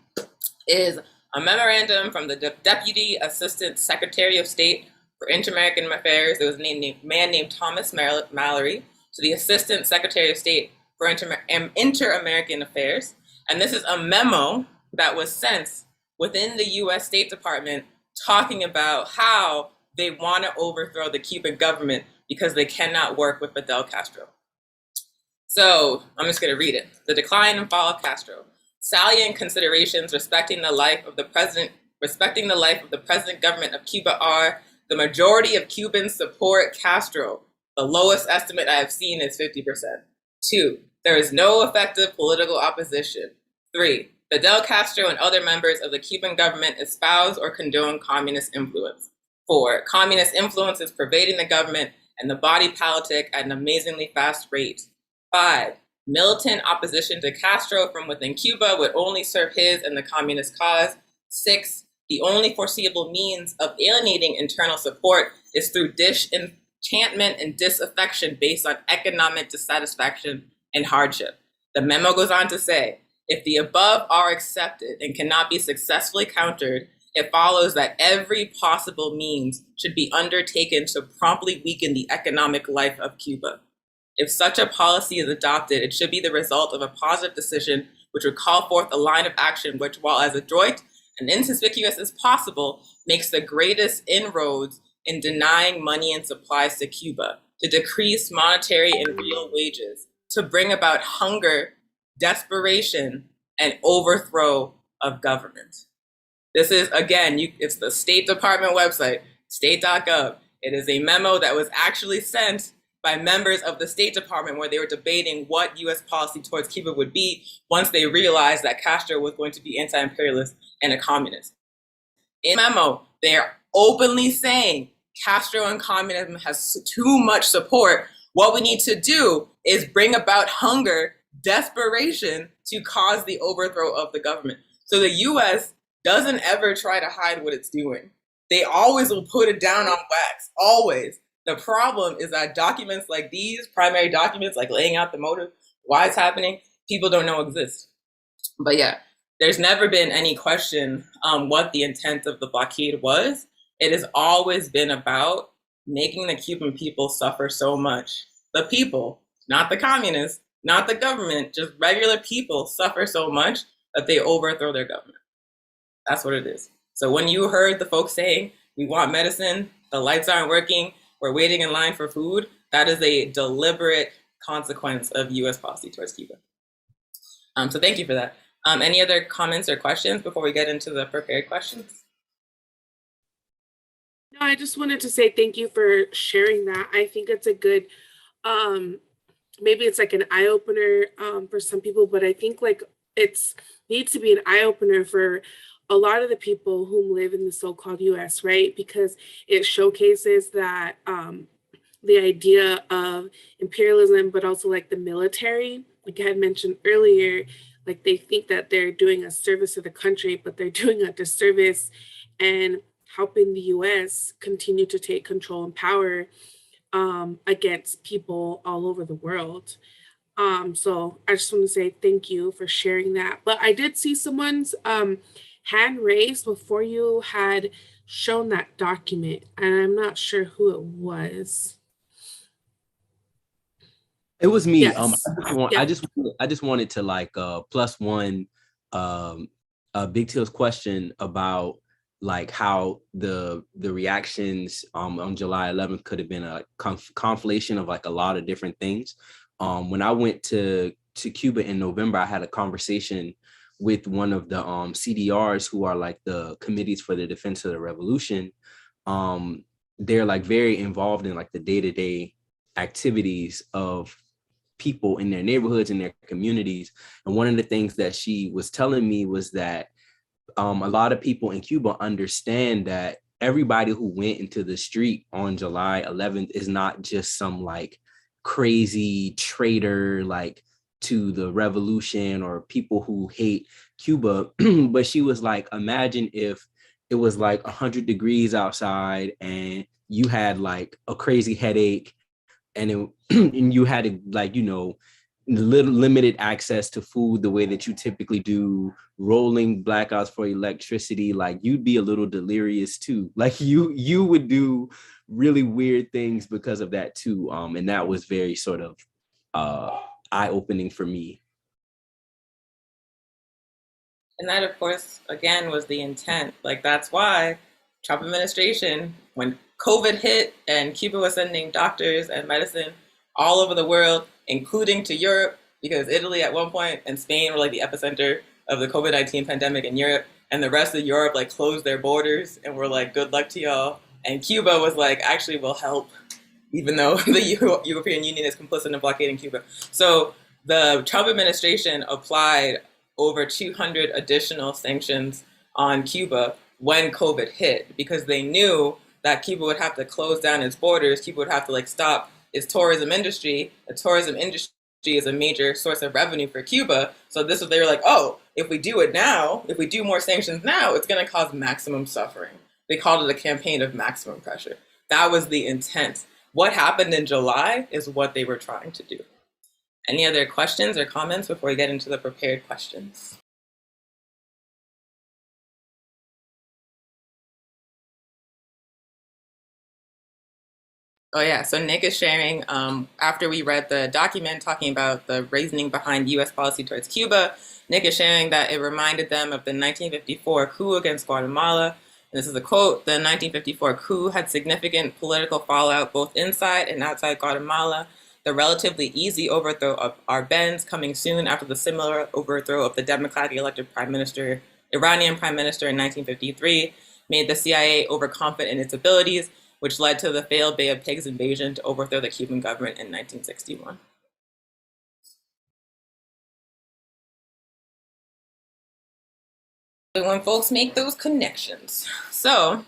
is a memorandum from the Deputy Assistant Secretary of State for Inter-American Affairs. There was a man named Thomas Mallory, to the Assistant Secretary of State for Inter-American Affairs. And this is a memo that was sent within the US State Department talking about how they want to overthrow the Cuban government because they cannot work with Fidel Castro. So I'm just going to read it. The decline and fall of Castro. Salient considerations respecting the life of the present government of Cuba are: the majority of Cubans support Castro. The lowest estimate I have seen is 50%. 2, there is no effective political opposition. 3, Fidel Castro and other members of the Cuban government espouse or condone communist influence. 4, communist influence is pervading the government and the body politic at an amazingly fast rate. 5, militant opposition to Castro from within Cuba would only serve his and the communist cause. 6, the only foreseeable means of alienating internal support is through disenchantment and disaffection based on economic dissatisfaction and hardship. The memo goes on to say, if the above are accepted and cannot be successfully countered, it follows that every possible means should be undertaken to promptly weaken the economic life of Cuba. If such a policy is adopted, it should be the result of a positive decision which would call forth a line of action which, while as adroit and inconspicuous as possible, makes the greatest inroads in denying money and supplies to Cuba, to decrease monetary and real wages, to bring about hunger, desperation, and overthrow of government. This is, again, it's the State Department website, state.gov. It is a memo that was actually sent by members of the State Department where they were debating what US policy towards Cuba would be once they realized that Castro was going to be anti-imperialist and a communist. In the memo, they are openly saying Castro and communism has too much support. What we need to do is bring about hunger, desperation to cause the overthrow of the government. So the US doesn't ever try to hide what it's doing. They always will put it down on wax, always. The problem is that documents like these, primary documents like laying out the motive, why it's happening, people don't know exist. But yeah, there's never been any question what the intent of the blockade was. It has always been about making the Cuban people suffer so much. The people, not the communists, not the government, just regular people suffer so much that they overthrow their government. That's what it is. So when you heard the folks saying, we want medicine, the lights aren't working, we're waiting in line for food, that is a deliberate consequence of US policy towards Cuba. So thank you for that. Any other comments or questions before we get into the prepared questions? No, I just wanted to say thank you for sharing that. I think it's a good, maybe it's like an eye-opener for some people, but I think like it's needs to be an eye-opener for a lot of the people who live in the so-called US, right? Because it showcases that the idea of imperialism, but also like the military, like I had mentioned earlier, like they think that they're doing a service to the country, but they're doing a disservice and helping the US continue to take control and power against people all over the world. So I just want to say thank you for sharing that. But I did see someone's hand raised before you had shown that document, and I'm not sure who it was. It was me. Yes. I just wanted to like plus one Big Till's question about like how the reactions on July 11th could have been a conflation of like a lot of different things. When I went to Cuba in November, I had a conversation with one of the CDRs who are like the committees for the defense of the revolution. They're like very involved in like the day-to-day activities of people in their neighborhoods and their communities. And one of the things that she was telling me was that a lot of people in Cuba understand that everybody who went into the street on July 11th is not just some like crazy traitor like to the revolution or people who hate Cuba. But she was like, imagine if it was like 100 degrees outside and you had like a crazy headache and you had to like, you know, limited access to food the way that you typically do, rolling blackouts for electricity, like you'd be a little delirious too. Like you would do really weird things because of that too. And that was very sort of eye-opening for me. And that, of course, again, was the intent. Like, that's why Trump administration, when COVID hit and Cuba was sending doctors and medicine all over the world, including to Europe, because Italy at one point and Spain were like the epicenter of the COVID-19 pandemic in Europe, and the rest of Europe like closed their borders and were like, good luck to y'all. And Cuba was like, actually, we'll help, even though the European Union is complicit in blockading Cuba. So the Trump administration applied over 200 additional sanctions on Cuba when COVID hit, because they knew that Cuba would have to close down its borders. Cuba would have to like stop its tourism industry. The tourism industry is a major source of revenue for Cuba. So this was, they were like, oh, if we do it now, if we do more sanctions now, it's going to cause maximum suffering. They called it a campaign of maximum pressure. That was the intent. What happened in July is what they were trying to do. Any other questions or comments before we get into the prepared questions? Oh yeah, so Nick is sharing, after we read the document talking about the reasoning behind US policy towards Cuba, Nick is sharing that it reminded them of the 1954 coup against Guatemala. And this is a quote: the 1954 coup had significant political fallout both inside and outside Guatemala. The relatively easy overthrow of Arbenz, coming soon after the similar overthrow of the democratically elected Iranian prime minister in 1953, made the CIA overconfident in its abilities, which led to the failed Bay of Pigs invasion to overthrow the Cuban government in 1961. When folks make those connections. So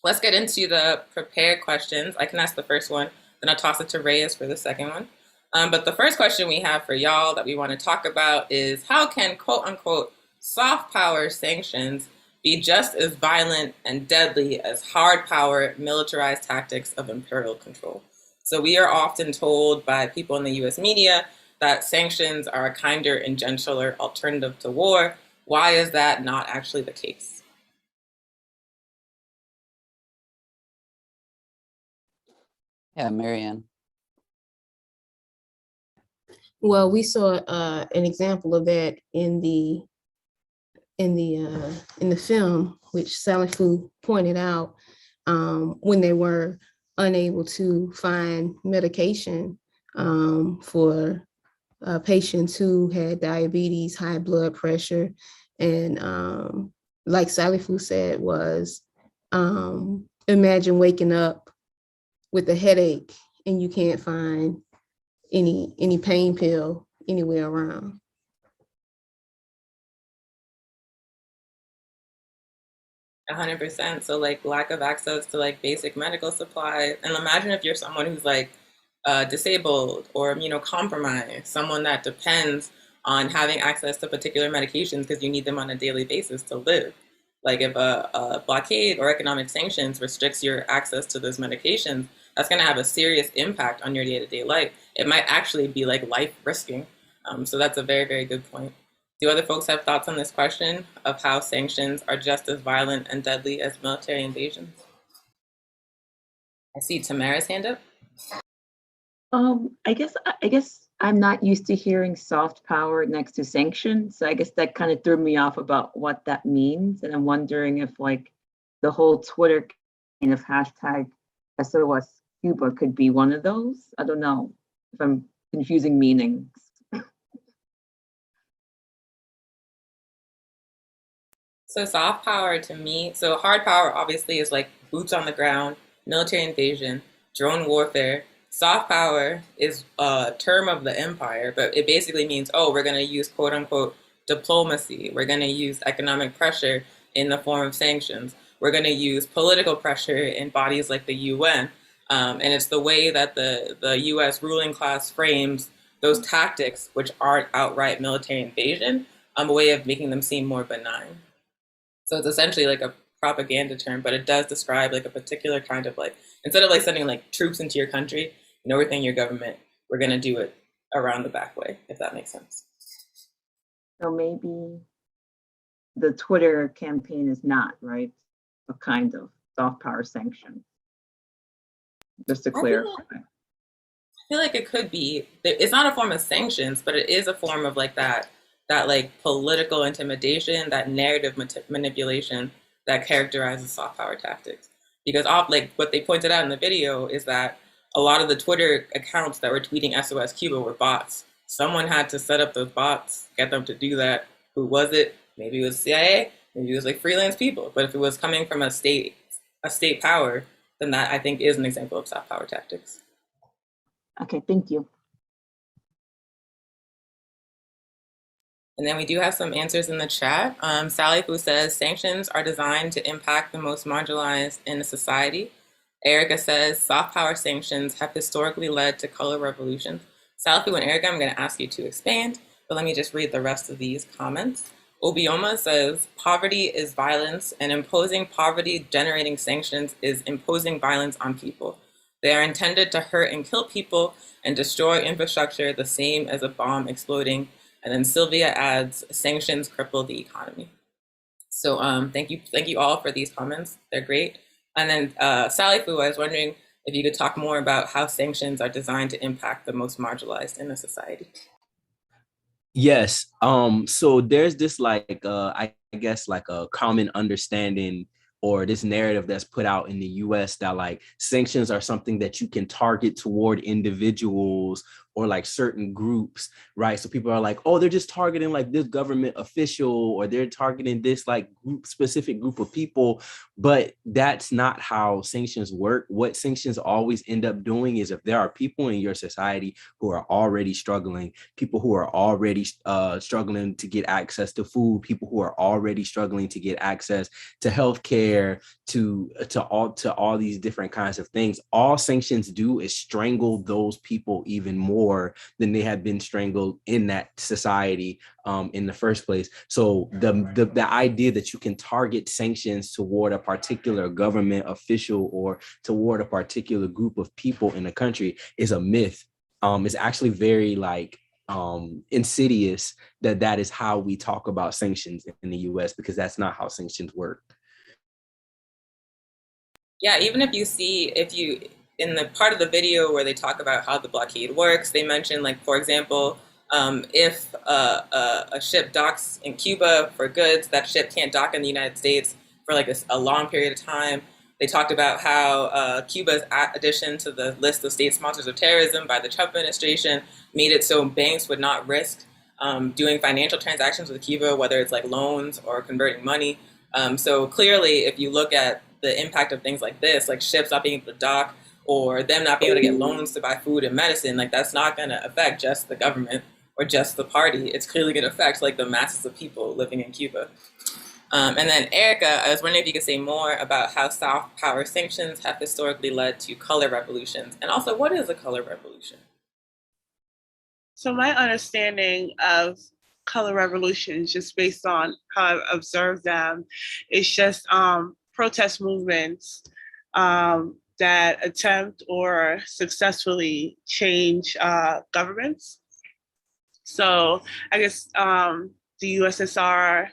let's get into the prepared questions. I can ask the first one, then I'll toss it to Reyes for the second one. But the first question we have for y'all that we want to talk about is, how can quote unquote soft power sanctions be just as violent and deadly as hard power militarized tactics of imperial control? So we are often told by people in the US media that sanctions are a kinder and gentler alternative to war. Why is that not actually the case? Yeah, Marianne. Well, we saw an example of that in the film, which Sally Fu pointed out, when they were unable to find medication for patients who had diabetes, high blood pressure, and like Sally Fu said, was imagine waking up with a headache and you can't find any pain pill anywhere around. %. So like lack of access to like basic medical supplies. And imagine if you're someone who's like disabled or immunocompromised, someone that depends on having access to particular medications because you need them on a daily basis to live. Like if a blockade or economic sanctions restricts your access to those medications, that's going to have a serious impact on your day-to-day life. It might actually be like life risking. So that's a very, very good point. Do other folks have thoughts on this question of how sanctions are just as violent and deadly as military invasions? I see Tamara's hand up. I guess I'm not used to hearing soft power next to sanctions. So I guess that kind of threw me off about what that means. And I'm wondering if like the whole Twitter kind of hashtag SOS Cuba could be one of those. I don't know if I'm confusing meanings. So soft power to me, so hard power obviously is like boots on the ground, military invasion, drone warfare. Soft power is a term of the empire, but it basically means, oh, we're going to use quote unquote diplomacy. We're going to use economic pressure in the form of sanctions. We're going to use political pressure in bodies like the UN. And it's the way that the US ruling class frames those tactics, which aren't outright military invasion, a way of making them seem more benign. So it's essentially like a propaganda term, but it does describe like a particular kind of like, instead of like sending like troops into your country, within your government, we're going to do it around the back way, if that makes sense. So maybe the Twitter campaign is not, right? A kind of soft power sanction. Just to clarify. I feel like it could be. It's not a form of sanctions, but it is a form of like that like political intimidation, that narrative manipulation that characterizes soft power tactics. Because like what they pointed out in the video is that a lot of the Twitter accounts that were tweeting SOS Cuba were bots. Someone had to set up those bots, get them to do that. Who was it? Maybe it was CIA, maybe it was like freelance people. But if it was coming from a state power, then that I think is an example of soft power tactics. Okay, thank you. And then we do have some answers in the chat. Sally Fu says, sanctions are designed to impact the most marginalized in a society. Erica says, soft power sanctions have historically led to color revolutions. Sally Fu and Erica, I'm going to ask you to expand, but let me just read the rest of these comments. Obioma says, poverty is violence, and imposing poverty-generating sanctions is imposing violence on people. They are intended to hurt and kill people and destroy infrastructure the same as a bomb exploding. And then Sylvia adds, sanctions cripple the economy. So thank you all for these comments. They're great. And then Sally Fu, I was wondering if you could talk more about how sanctions are designed to impact the most marginalized in a society. Yes. So there's this like I guess like a common understanding or this narrative that's put out in the US that like sanctions are something that you can target toward individuals or like certain groups, right? So people are like, oh, they're just targeting like this government official, or they're targeting this like specific group of people. But that's not how sanctions work. What sanctions always end up doing is if there are people in your society who are already struggling, people who are already struggling to get access to food, people who are already struggling to get access to healthcare, to all these different kinds of things, all sanctions do is strangle those people even more than they have been strangled in that society in the first place. So the idea that you can target sanctions toward a particular government official or toward a particular group of people in a country is a myth. It's actually very like insidious that is how we talk about sanctions in the US, because that's not how sanctions work. Yeah, even if you in the part of the video where they talk about how the blockade works, they mention, like, for example, if a ship docks in Cuba for goods, that ship can't dock in the United States for like a long period of time. They talked about how Cuba's addition to the list of state sponsors of terrorism by the Trump administration made it so banks would not risk doing financial transactions with Cuba, whether it's like loans or converting money. So clearly, if you look at the impact of things like this, like ships not being able to dock or them not being able to get loans to buy food and medicine, like that's not going to affect just the government or just the party. It's clearly going to affect like the masses of people living in Cuba. And then Erica, I was wondering if you could say more about how soft power sanctions have historically led to color revolutions, and also what is a color revolution? So my understanding of color revolutions, just based on how I've observed them, is just protest movements that attempt or successfully change governments. So I guess the USSR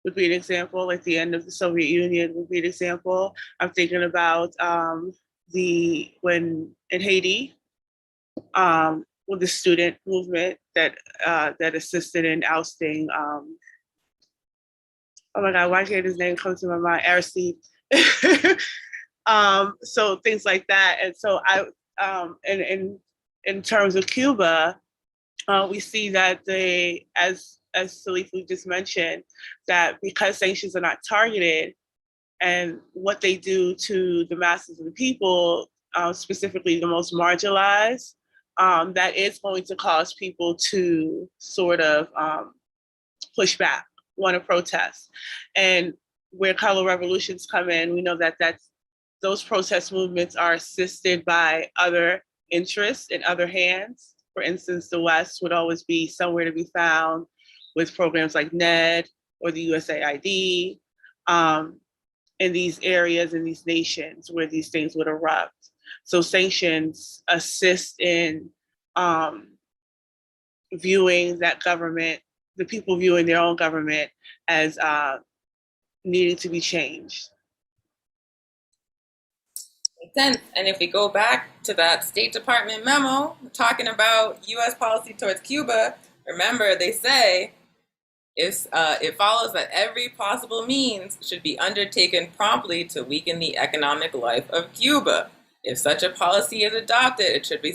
would be an example, like the end of the Soviet Union would be an example. I'm thinking about when in Haiti, with the student movement that assisted in ousting, oh my God, why can't his name come to my mind? Aristide. So things like that. And so in terms of Cuba, we see that as Salifu just mentioned, that because sanctions are not targeted and what they do to the masses of the people, specifically the most marginalized, that is going to cause people to sort of push back, want to protest. And where color revolutions come in, we know that those protest movements are assisted by other interests in other hands. For instance, the West would always be somewhere to be found with programs like NED or the USAID in these areas, in these nations where these things would erupt. So sanctions assist in viewing that government, the people viewing their own government as needing to be changed. And if we go back to that State Department memo talking about U.S. policy towards Cuba, remember they say it follows that every possible means should be undertaken promptly to weaken the economic life of Cuba. If such a policy is adopted, it should be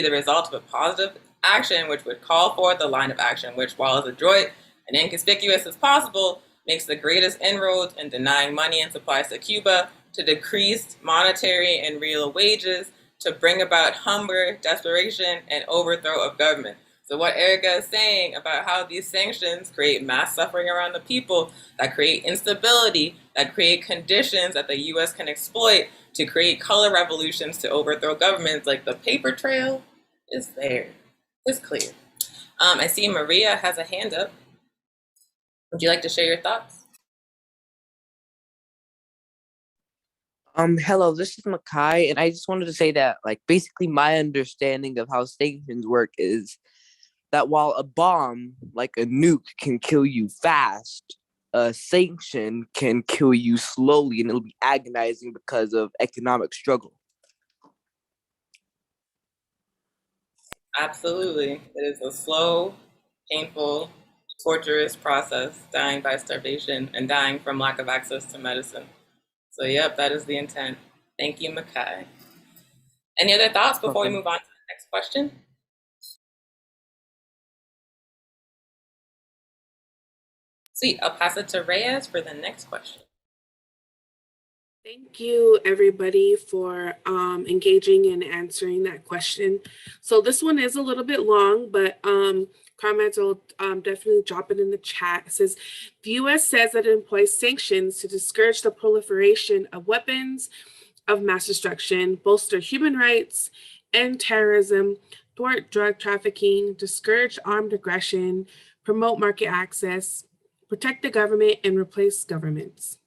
the result of a positive action, which would call for the line of action, which, while as adroit and inconspicuous as possible, makes the greatest inroads in denying money and supplies to Cuba, to decrease monetary and real wages, to bring about hunger, desperation, and overthrow of government. So what Erica is saying about how these sanctions create mass suffering around the people, that create instability, that create conditions that the U.S. can exploit to create color revolutions to overthrow governments, like the paper trail is there. It's clear. I see Maria has a hand up. Would you like to share your thoughts? Hello, this is Makai, and I just wanted to say that, like, basically my understanding of how sanctions work is that while a bomb, like a nuke, can kill you fast, a sanction can kill you slowly, and it'll be agonizing because of economic struggle. Absolutely. It is a slow, painful, torturous process, dying by starvation and dying from lack of access to medicine. So yep, that is the intent. Thank you, Makai. Any other thoughts before we move on to the next question? Sweet, I'll pass it to Reyes for the next question. Thank you, everybody, for engaging and answering that question. So this one is a little bit long, but comments will definitely drop it in the chat. It says, the U.S. says that it employs sanctions to discourage the proliferation of weapons of mass destruction, bolster human rights, end terrorism, thwart drug trafficking, discourage armed aggression, promote market access, protect the government, and replace governments.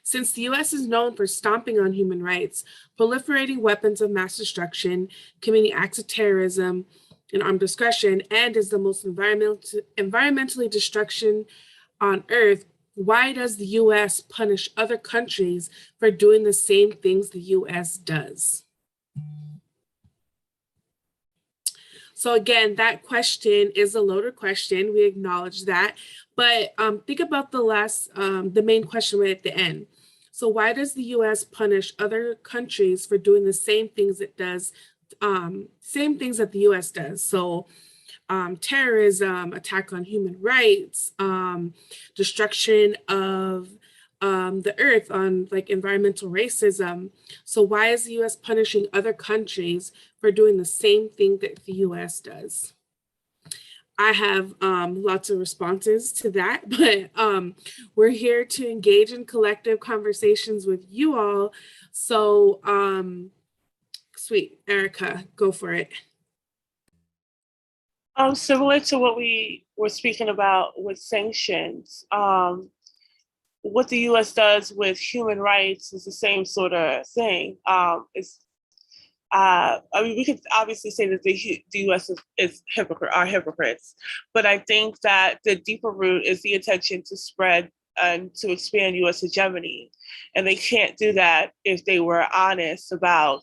Since the U.S. is known for stomping on human rights, proliferating weapons of mass destruction, committing acts of terrorism, and armed discretion, and is the most environmentally destruction on Earth, why does the US punish other countries for doing the same things the US does? So again, that question is a loaded question. We acknowledge that, but think about the main question right at the end. So why does the US punish other countries for doing the same things it does, same things that the US does? So terrorism, attack on human rights, destruction of the earth, on like environmental racism. So why is the US punishing other countries for doing the same thing that the US does? I have lots of responses to that, but we're here to engage in collective conversations with you all. So sweet, Erica, go for it. Similar to what we were speaking about with sanctions, what the U.S. does with human rights is the same sort of thing. I mean, we could obviously say that the U.S. is hypocrites, but I think that the deeper root is the intention to spread and to expand U.S. hegemony. And they can't do that if they were honest about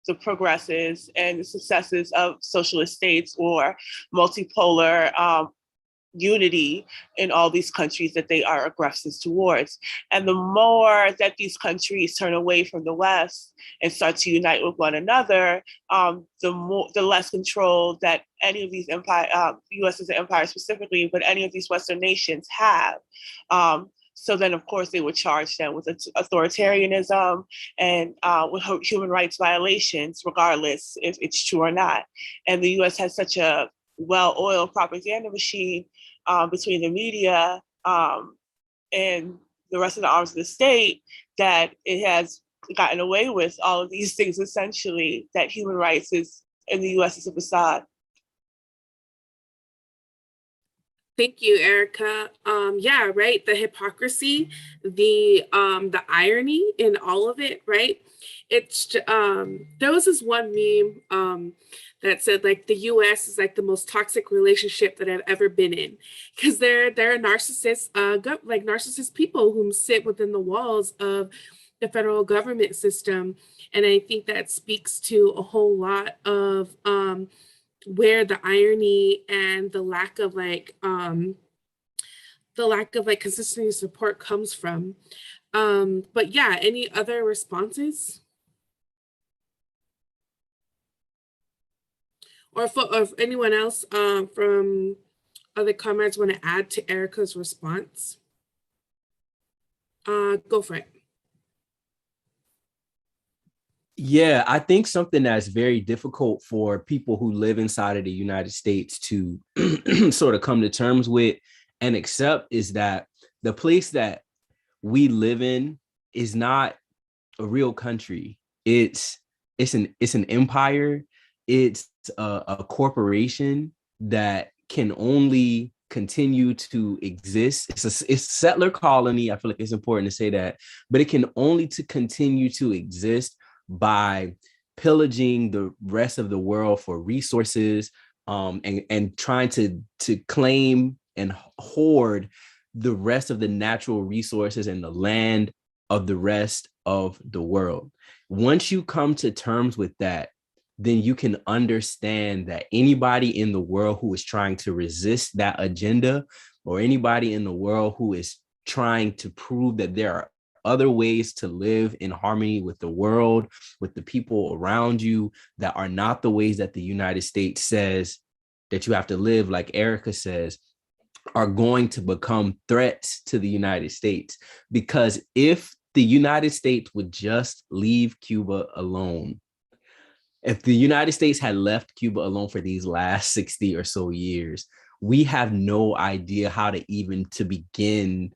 the progresses and the successes of socialist states or multipolar unity in all these countries that they are aggressors towards. And the more that these countries turn away from the West and start to unite with one another, the less control that any of these U.S. as an empire specifically, but any of these Western nations have. So then, of course, they would charge them with authoritarianism and with human rights violations, regardless if it's true or not. And the U.S. has such a well-oiled propaganda machine between the media and the rest of the arms of the state that it has gotten away with all of these things, essentially, that human rights is in the U.S. is a facade. Thank you, Erica. Yeah, right. The hypocrisy, the irony in all of it, right? It's there was this one meme that said like the U.S. is like the most toxic relationship that I've ever been in, because they're narcissists, like narcissist people who sit within the walls of the federal government system, and I think that speaks to a whole lot of where the irony and the lack of consistency support comes from. But yeah, any other responses? Or if anyone else from other comments want to add to Erica's response, go for it. Yeah, I think something that's very difficult for people who live inside of the United States to sort of come to terms with and accept is that the place that we live in is not a real country. It's an empire. It's a corporation that can only continue to exist. It's a settler colony. I feel like it's important to say that, but it can only continue to exist by pillaging the rest of the world for resources, and trying to claim and hoard the rest of the natural resources and the land of the rest of the world. Once you come to terms with that, then you can understand that anybody in the world who is trying to resist that agenda, or anybody in the world who is trying to prove that there are other ways to live in harmony with the world, with the people around you, that are not the ways that the United States says that you have to live, like Erica says, are going to become threats to the United States. Because if the United States would just leave Cuba alone, if the United States had left Cuba alone for these last 60 or so years, we have no idea how to even to begin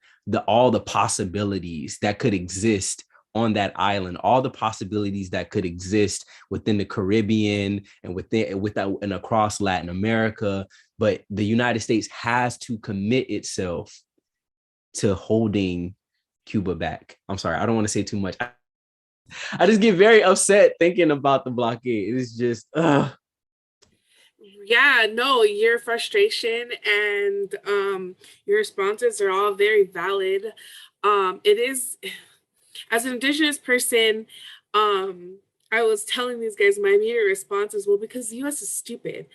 all the possibilities that could exist on that island, all the possibilities that could exist within the Caribbean and across Latin America. But the United States has to commit itself to holding Cuba back. I'm sorry, I don't want to say too much. I just get very upset thinking about the blockade. It's just, Yeah, no, your frustration and your responses are all very valid. It is, as an Indigenous person, I was telling these guys my immediate response is, well, because the US is stupid.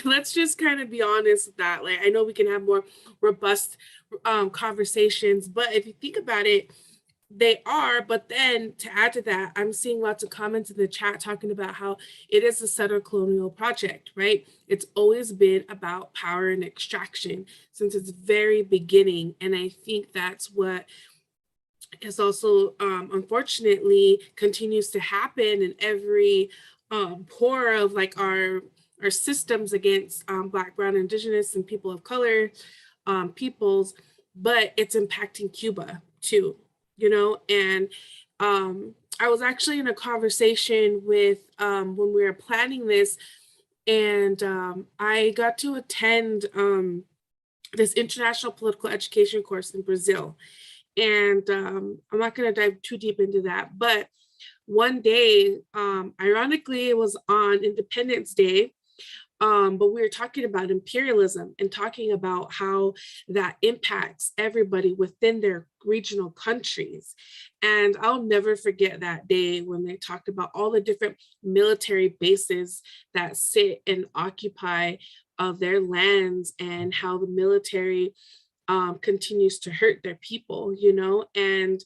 Let's just kind of be honest with that. Like, I know we can have more robust conversations, but if you think about it, they are. But then to add to that, I'm seeing lots of comments in the chat talking about how it is a settler colonial project, right? It's always been about power and extraction since its very beginning. And I think that's what is also unfortunately continues to happen in every pore of like our systems against Black, Brown, Indigenous, and people of color peoples, but it's impacting Cuba too, you know. And I was actually in a conversation with when we were planning this, and I got to attend this international political education course in Brazil. And I'm not going to dive too deep into that, but one day, ironically, it was on Independence Day, but we were talking about imperialism and talking about how that impacts everybody within their regional countries. And I'll never forget that day when they talked about all the different military bases that sit and occupy their lands and how the military continues to hurt their people, you know. And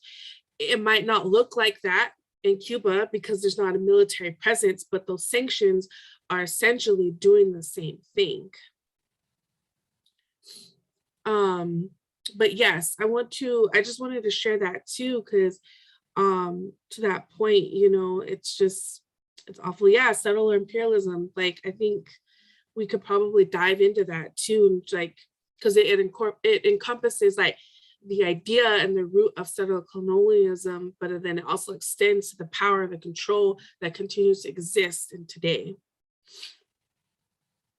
it might not look like that in Cuba because there's not a military presence, but those sanctions are essentially doing the same thing. But yes, I just wanted to share that too, because to that point, you know, it's awful. Yeah, settler imperialism. Like, I think we could probably dive into that too, and like, because it encompasses like the idea and the root of settler colonialism, but then it also extends to the power and the control that continues to exist in today.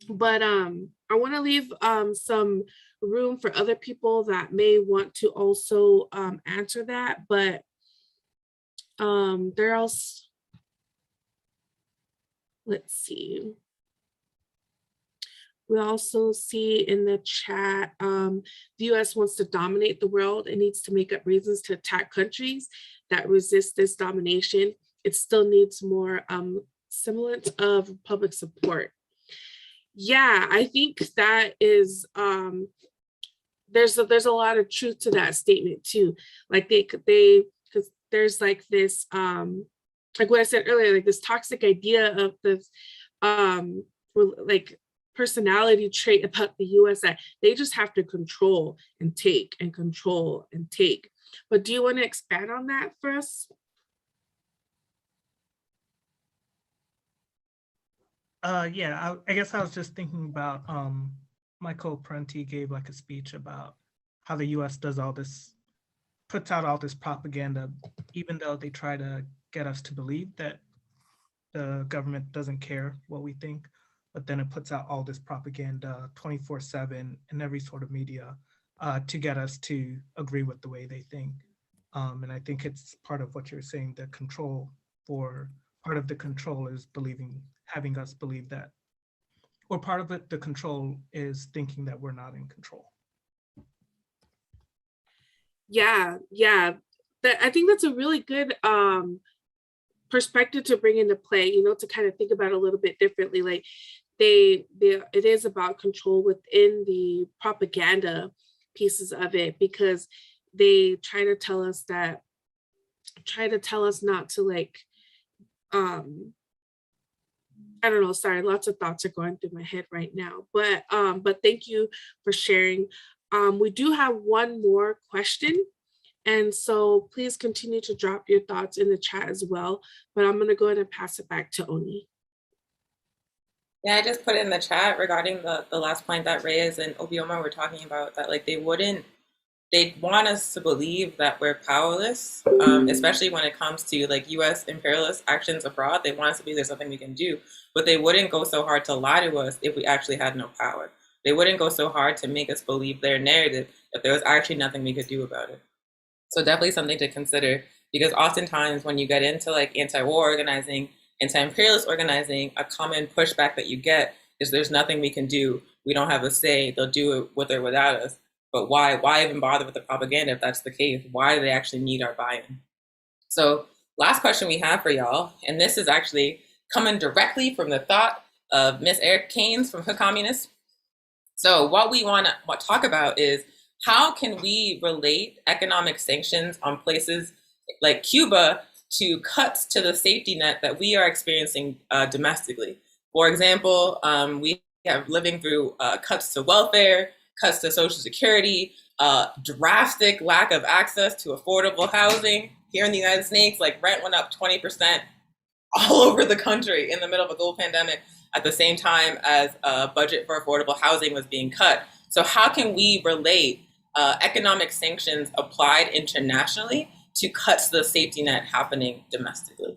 But I want to leave some room for other people that may want to also answer that, but there else, let's see. We also see in the chat, the US wants to dominate the world. It needs to make up reasons to attack countries that resist this domination. It still needs more semblance of public support. Yeah, I think that is, there's a lot of truth to that statement too. Like because there's like this, like what I said earlier, like this toxic idea of this, like, personality trait about the US that they just have to control and take and control and take. But do you want to expand on that for us? Yeah, I guess I was just thinking about Michael Prenti gave like a speech about how the US does all this, puts out all this propaganda, even though they try to get us to believe that the government doesn't care what we think. But then it puts out all this propaganda 24/7 in every sort of media to get us to agree with the way they think. And I think it's part of what you're saying, the control part of the control is having us believe that, or part of it, the control is thinking that we're not in control. Yeah. I think that's a really good perspective to bring into play, you know, to kind of think about it a little bit differently. Like, it is about control within the propaganda pieces of it, because they try to tell us not to, like, I don't know, sorry, lots of thoughts are going through my head right now, but thank you for sharing. We do have one more question, and so please continue to drop your thoughts in the chat as well, but I'm going to go ahead and pass it back to Oni. Yeah, I just put in the chat regarding the last point that Reyes and Obioma were talking about, that like they want us to believe that we're powerless, especially when it comes to like US imperialist actions abroad. They want us to believe there's something we can do, but they wouldn't go so hard to lie to us if we actually had no power. They wouldn't go so hard to make us believe their narrative if there was actually nothing we could do about it. So definitely something to consider, because oftentimes when you get into like anti-war organizing, anti-imperialist organizing, a common pushback that you get is there's nothing we can do. We don't have a say. They'll do it with or without us. But why even bother with the propaganda if that's the case? Why do they actually need our buy-in? So last question we have for y'all, and this is actually coming directly from the thought of Miss Eric Keynes from Hood Communists. So what we want to talk about is how can we relate economic sanctions on places like Cuba to cuts to the safety net that we are experiencing domestically. For example, we have living through cuts to welfare, cuts to Social Security, drastic lack of access to affordable housing. Here in the United States, like rent went up 20% all over the country in the middle of a global pandemic at the same time as a budget for affordable housing was being cut. So how can we relate economic sanctions applied internationally to cuts to the safety net happening domestically?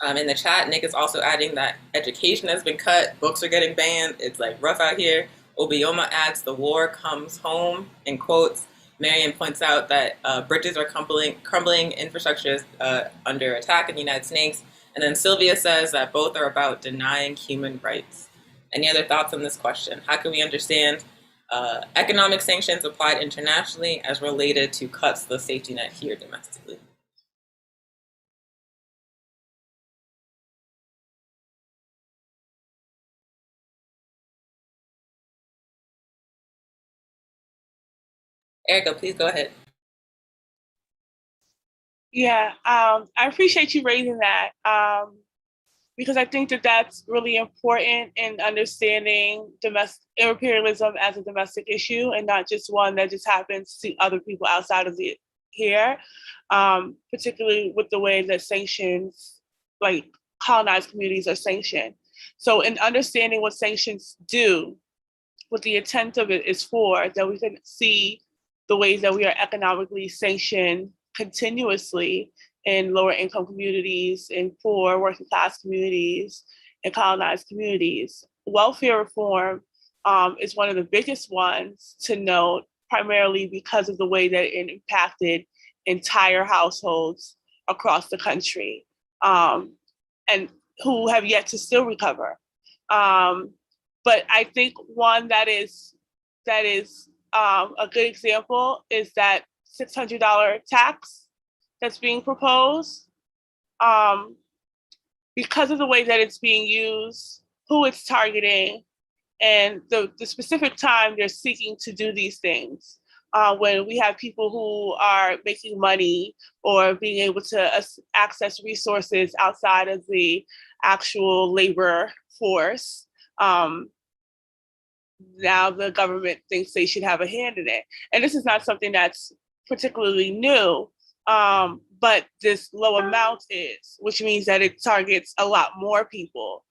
In the chat, Nick is also adding that education has been cut, books are getting banned, it's like rough out here. Obioma adds the war comes home, in quotes. Marian points out that bridges are crumbling, infrastructure is under attack in the United States. And then Sylvia says that both are about denying human rights. Any other thoughts on this question? How can we understand economic sanctions applied internationally as related to cuts to the safety net here domestically? Erica, please go ahead. Yeah, I appreciate you raising that because I think that that's really important in understanding imperialism as a domestic issue and not just one that just happens to other people outside of here, particularly with the way that sanctions, like colonized communities are sanctioned. So in understanding what sanctions do, what the intent of it is for, that we can see the ways that we are economically sanctioned continuously in lower income communities, in poor working class communities, and colonized communities. Welfare reform is one of the biggest ones to note, primarily because of the way that it impacted entire households across the country, and who have yet to still recover. But I think one that is a good example is that $600 tax that's being proposed. Because of the way that it's being used, who it's targeting, and the specific time they're seeking to do these things. When we have people who are making money or being able to access resources outside of the actual labor force, now the government thinks they should have a hand in it. And this is not something that's particularly new, but this low amount is, which means that it targets a lot more people.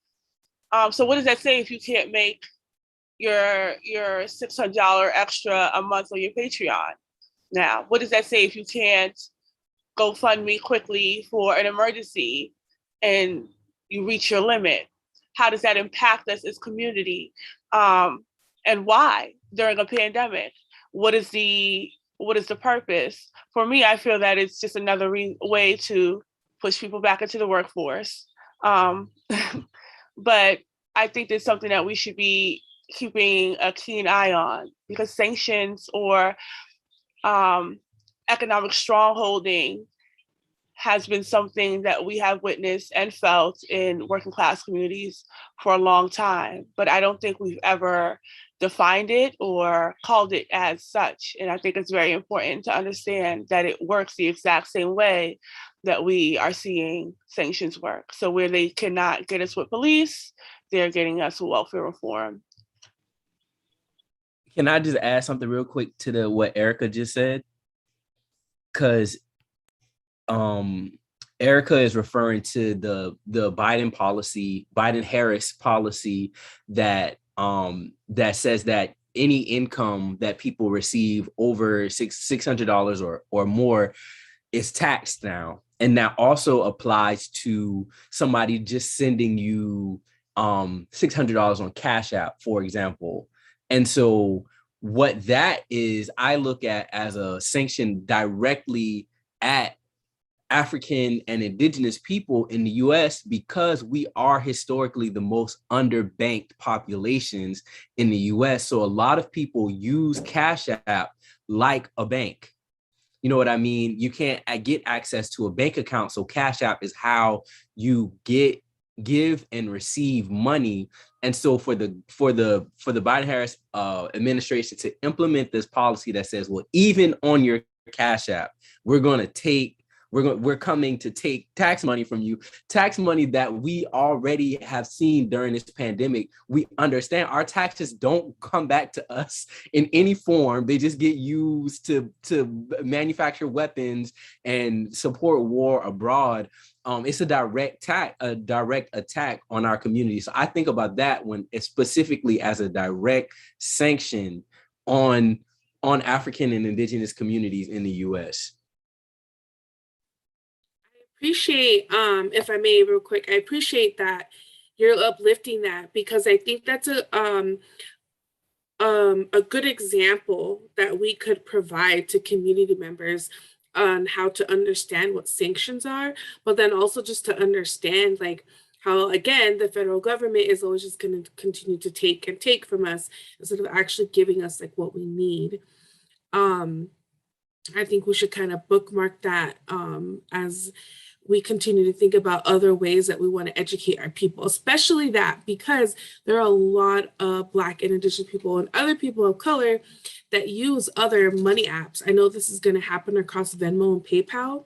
So what does that say if you can't make your $600 extra a month on your Patreon? Now, what does that say if you can't GoFundMe quickly for an emergency and you reach your limit? How does that impact us as community? And why during a pandemic? What is the purpose? For me, I feel that it's just another way to push people back into the workforce. But I think that's something that we should be keeping a keen eye on, because sanctions or economic strongholding has been something that we have witnessed and felt in working class communities for a long time. But I don't think we've ever defined it or called it as such. And I think it's very important to understand that it works the exact same way that we are seeing sanctions work. So where they cannot get us with police, they're getting us with welfare reform. Can I just add something real quick to what Erica just said? Because Erica is referring to the Biden-Harris policy that says that any income that people receive over $600 or more is taxed now. And that also applies to somebody just sending you $600 on Cash App, for example. And so what that is, I look at as a sanction directly at African and indigenous people in the US, because we are historically the most underbanked populations in the US. So a lot of people use Cash App like a bank. You know what I mean? You can't get access to a bank account. So Cash App is how you give and receive money. And so for the Biden-Harris administration to implement this policy that says, well, even on your Cash App, we're coming to take tax money from you, tax money that we already have seen during this pandemic. We understand our taxes don't come back to us in any form. They just get used to manufacture weapons and support war abroad. It's a direct attack on our community. So I think about that when it's specifically as a direct sanction on African and indigenous communities in the US. Appreciate, if I may real quick, I appreciate that you're uplifting that, because I think that's a good example that we could provide to community members on how to understand what sanctions are, but then also just to understand like how, again, the federal government is always just going to continue to take and take from us instead of actually giving us like what we need. I think we should kind of bookmark that as we continue to think about other ways that we want to educate our people, especially that because there are a lot of Black and Indigenous people and other people of color that use other money apps. I know this is going to happen across Venmo and PayPal.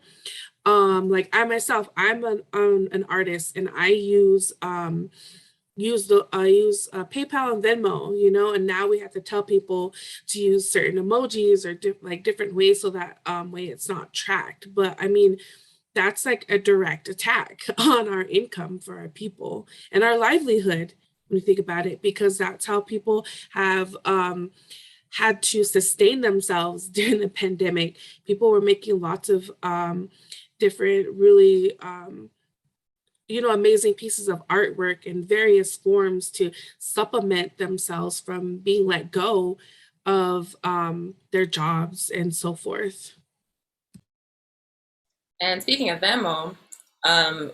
Like I myself, I'm an artist, and I use PayPal and Venmo, you know, and now we have to tell people to use certain emojis or different ways so that way it's not tracked. But I mean, that's like a direct attack on our income for our people and our livelihood when you think about it, because that's how people have had to sustain themselves during the pandemic. People were making lots of different really amazing pieces of artwork in various forms to supplement themselves from being let go of their jobs and so forth. And speaking of Venmo,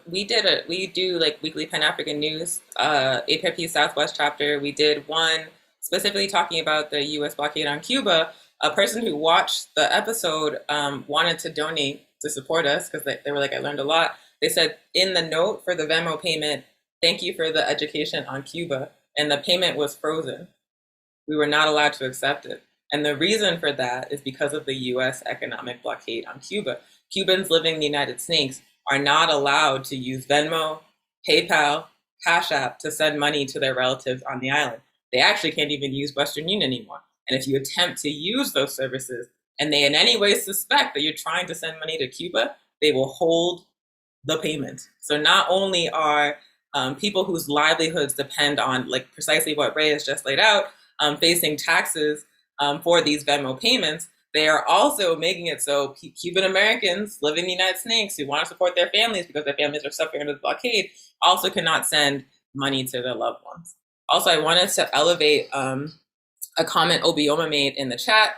we do like weekly Pan-African news, AAPRP Southwest chapter. We did one specifically talking about the US blockade on Cuba. A person who watched the episode wanted to donate to support us because they were like, I learned a lot. They said in the note for the Venmo payment, thank you for the education on Cuba. And the payment was frozen. We were not allowed to accept it. And the reason for that is because of the US economic blockade on Cuba. Cubans living in the United States are not allowed to use Venmo, PayPal, Cash App to send money to their relatives on the island. They actually can't even use Western Union anymore. And if you attempt to use those services and they in any way suspect that you're trying to send money to Cuba, they will hold the payment. So not only are people whose livelihoods depend on like precisely what Ray has just laid out, facing taxes for these Venmo payments, they are also making it so Cuban Americans living in the United States who want to support their families because their families are suffering under the blockade also cannot send money to their loved ones. Also, I wanted to elevate a comment Obioma made in the chat.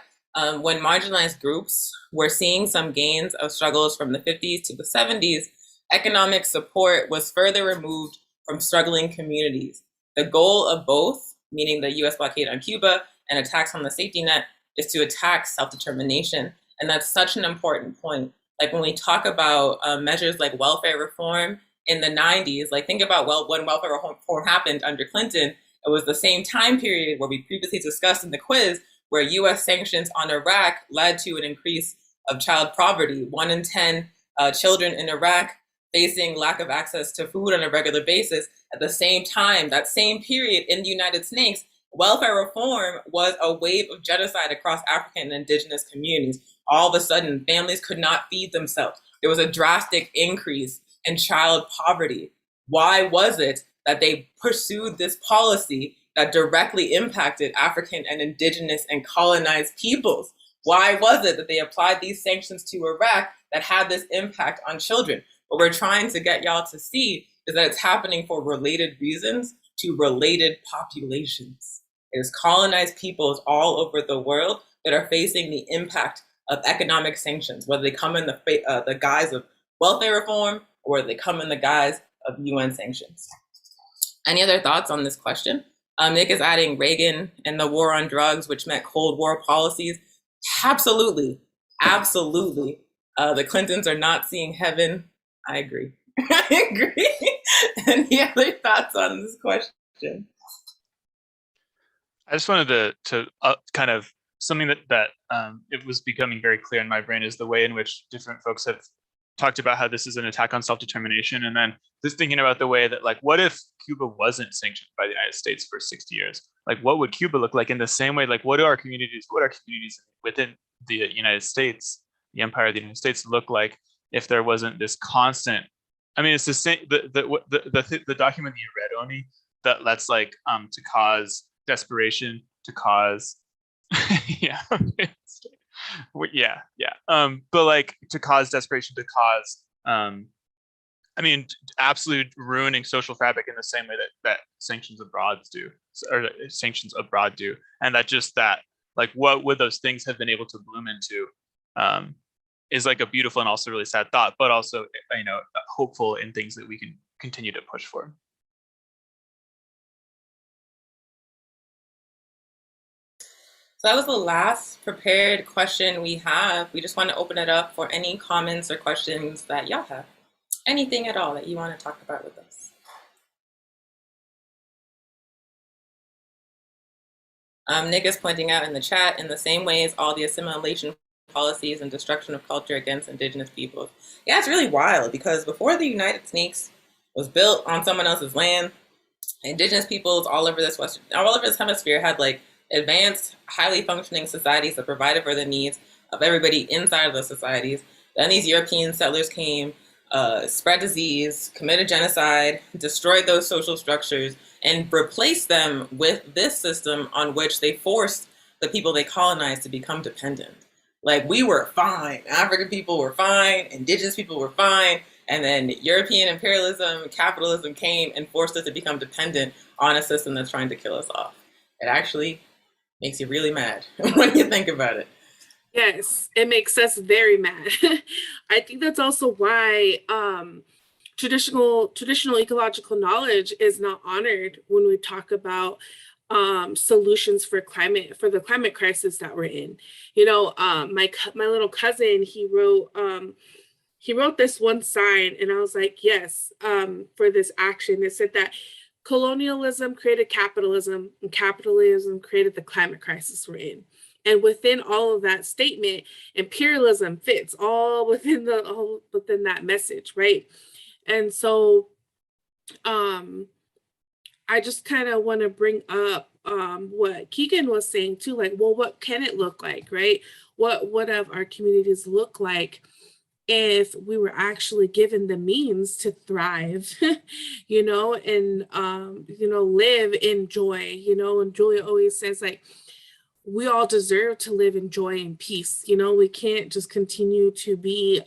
When marginalized groups were seeing some gains of struggles from the 50s to the 70s, economic support was further removed from struggling communities. The goal of both, meaning the US blockade on Cuba and attacks on the safety net, is to attack self-determination. And that's such an important point. Like when we talk about measures like welfare reform in the 90s, like think about when welfare reform happened under Clinton, it was the same time period where we previously discussed in the quiz where US sanctions on Iraq led to an increase of child poverty. 1 in 10 children in Iraq facing lack of access to food on a regular basis. At the same time, that same period in the United States, welfare reform was a wave of genocide across African and indigenous communities. All of a sudden, families could not feed themselves. There was a drastic increase in child poverty. Why was it that they pursued this policy that directly impacted African and indigenous and colonized peoples? Why was it that they applied these sanctions to Iraq that had this impact on children? What we're trying to get y'all to see is that it's happening for related reasons to related populations. There's colonized peoples all over the world that are facing the impact of economic sanctions, whether they come in the guise of welfare reform or whether they come in the guise of UN sanctions. Any other thoughts on this question? Nick is adding Reagan and the war on drugs, which meant Cold War policies. Absolutely, absolutely. The Clintons are not seeing heaven. I agree. I agree. Any other thoughts on this question? I just wanted to kind of something that it was becoming very clear in my brain is the way in which different folks have talked about how this is an attack on self-determination, and then just thinking about the way that, like, what if Cuba wasn't sanctioned by the United States for 60 years? Like, what would Cuba look like in the same way? Like, what are communities within the United States, the Empire of the United States, look like if there wasn't this constant? I mean, it's the same. The document that you read, Oni, that's like to cause desperation, to cause yeah. But like to cause desperation, to cause I mean, absolute ruining social fabric in the same way that sanctions abroad do, and that like what would those things have been able to bloom into is like a beautiful and also really sad thought, but also, you know, hopeful in things that we can continue to push for. So that was the last prepared question we have. We just want to open it up for any comments or questions that y'all have. Anything at all that you want to talk about with us. Nick is pointing out in the chat, in the same way as all the assimilation policies and destruction of culture against indigenous peoples. Yeah, it's really wild because before the United States was built on someone else's land, indigenous peoples all over this hemisphere had like advanced, highly functioning societies that provided for the needs of everybody inside of those societies. Then these European settlers came, spread disease, committed genocide, destroyed those social structures, and replaced them with this system on which they forced the people they colonized to become dependent. Like, we were fine. African people were fine. Indigenous people were fine. And then European imperialism, capitalism came and forced us to become dependent on a system that's trying to kill us off. It actually makes you really mad when you think about it. Yes, it makes us very mad. I think that's also why traditional ecological knowledge is not honored when we talk about solutions for the climate crisis that we're in. You know, my little cousin, he wrote this one sign, and I was like, yes, for this action. It said that colonialism created capitalism, and capitalism created the climate crisis we're in. And within all of that statement, imperialism fits all within that message, right? And so I just kind of want to bring up what Keegan was saying too, like, well, what can it look like, right? What have our communities look like if we were actually given the means to thrive, you know, and, you know, live in joy, you know, and Julia always says, like, we all deserve to live in joy and peace. You know, we can't just continue to be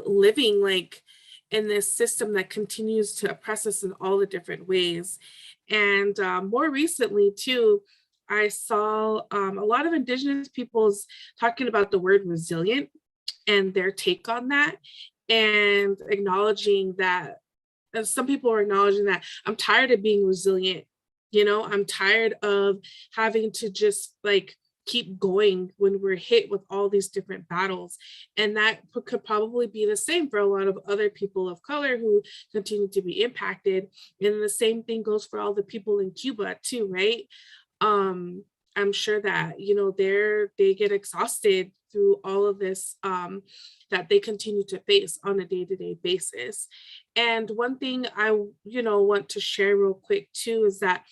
living like in this system that continues to oppress us in all the different ways. And more recently too, I saw a lot of indigenous peoples talking about the word resilient and their take on that, and acknowledging that, and some people are acknowledging that I'm tired of being resilient. You know, I'm tired of having to just like keep going when we're hit with all these different battles. And that could probably be the same for a lot of other people of color who continue to be impacted. And the same thing goes for all the people in Cuba too, right? I'm sure that, you know, they get exhausted through all of this that they continue to face on a day-to-day basis. And one thing I, you know, want to share real quick too is that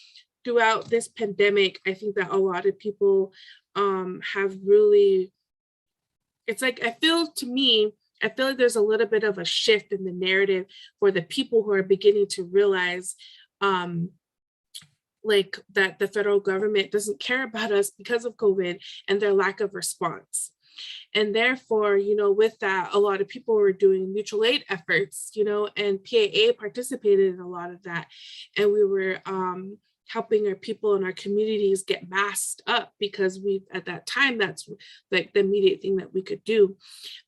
throughout this pandemic, I think that a lot of people have really, it's like, I feel like there's a little bit of a shift in the narrative for the people who are beginning to realize like that the federal government doesn't care about us because of COVID and their lack of response. And therefore, you know, with that, a lot of people were doing mutual aid efforts, you know, and PAA participated in a lot of that. And we were helping our people in our communities get masked up, because we, at that time, that's like the immediate thing that we could do.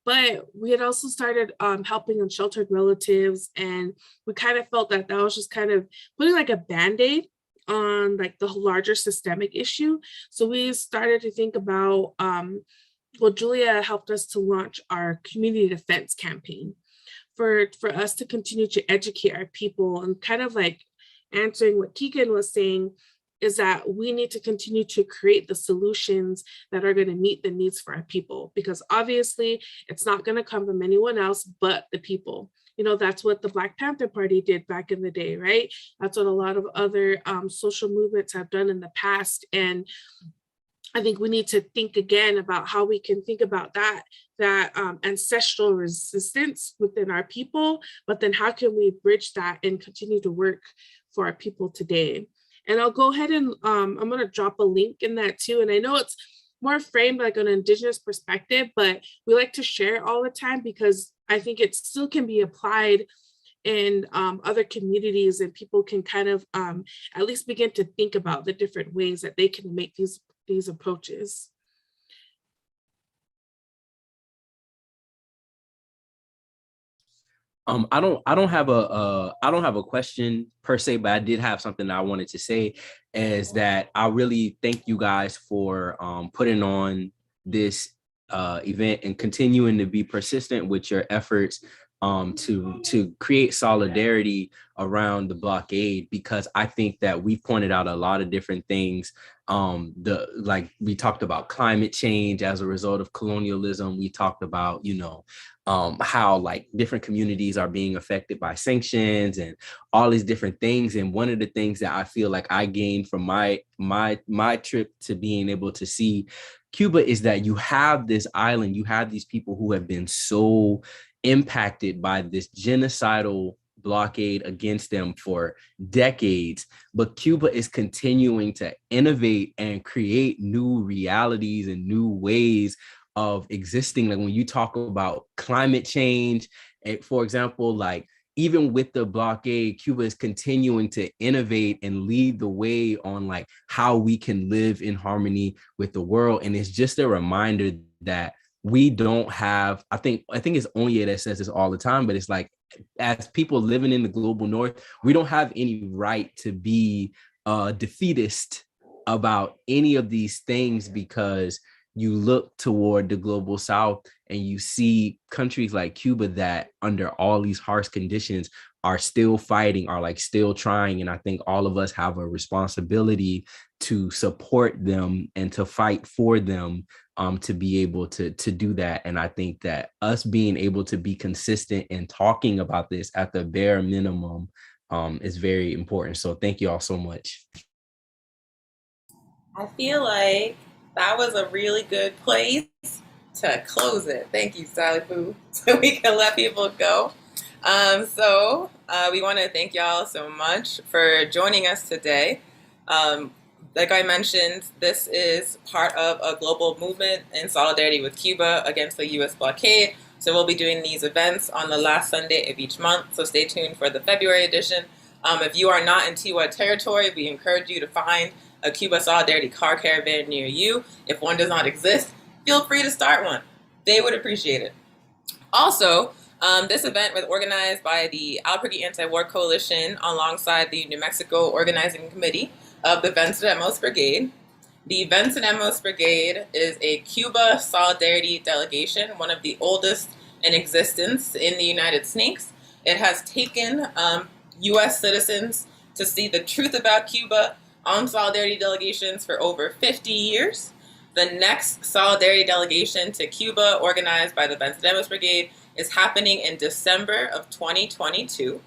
But we had also started helping unsheltered relatives, and we kind of felt that that was just kind of putting like a Band-Aid on like the larger systemic issue. So we started to think about, well, Julia helped us to launch our community defense campaign for us to continue to educate our people, and kind of like answering what Keegan was saying, is that we need to continue to create the solutions that are going to meet the needs for our people, because obviously it's not going to come from anyone else but the people. You know, that's what the Black Panther Party did back in the day, right? That's what a lot of other social movements have done in the past. And I think we need to think again about how we can think about that ancestral resistance within our people, but then how can we bridge that and continue to work for our people today? And I'll go ahead and I'm going to drop a link in that too. And I know it's more framed like an Indigenous perspective, but we like to share it all the time because I think it still can be applied in other communities, and people can kind of at least begin to think about the different ways that they can make these approaches. I don't have a question per se, but I did have something that I wanted to say, is that I really thank you guys for putting on this event and continuing to be persistent with your efforts to create solidarity around the blockade, because I think that we pointed out a lot of different things. Like we talked about climate change as a result of colonialism. We talked about, how like different communities are being affected by sanctions and all these different things. And one of the things that I feel like I gained from my trip to being able to see Cuba is that you have this island, you have these people who have been so impacted by this genocidal blockade against them for decades, but Cuba is continuing to innovate and create new realities and new ways of existing. Like when you talk about climate change, for example, like even with the blockade, Cuba is continuing to innovate and lead the way on like how we can live in harmony with the world. And it's just a reminder that we don't have, I think it's Onye that says this all the time, but it's like, as people living in the global north, we don't have any right to be defeatist about any of these things, because you look toward the global south and you see countries like Cuba that under all these harsh conditions are still fighting, are like still trying. And I think all of us have a responsibility to support them and to fight for them, to be able to do that. And I think that us being able to be consistent in talking about this at the bare minimum is very important. So thank you all so much. I feel like that was a really good place to close it. Thank you, Sally Fu, so we can let people go. So we want to thank y'all so much for joining us today. Like I mentioned, this is part of a global movement in solidarity with Cuba against the US blockade. So we'll be doing these events on the last Sunday of each month. So stay tuned for the February edition. If you are not in Tiwa territory, we encourage you to find a Cuba Solidarity car caravan near you. If one does not exist, feel free to start one. They would appreciate it. Also, this event was organized by the Albuquerque Anti-War Coalition alongside the New Mexico Organizing Committee of the Venceremos Brigade. The Venceremos Brigade is a Cuba Solidarity delegation, one of the oldest in existence in the United States. It has taken U.S. citizens to see the truth about Cuba on solidarity delegations for over 50 years. The next solidarity delegation to Cuba, organized by the Venceremos Brigade, is happening in December of 2022.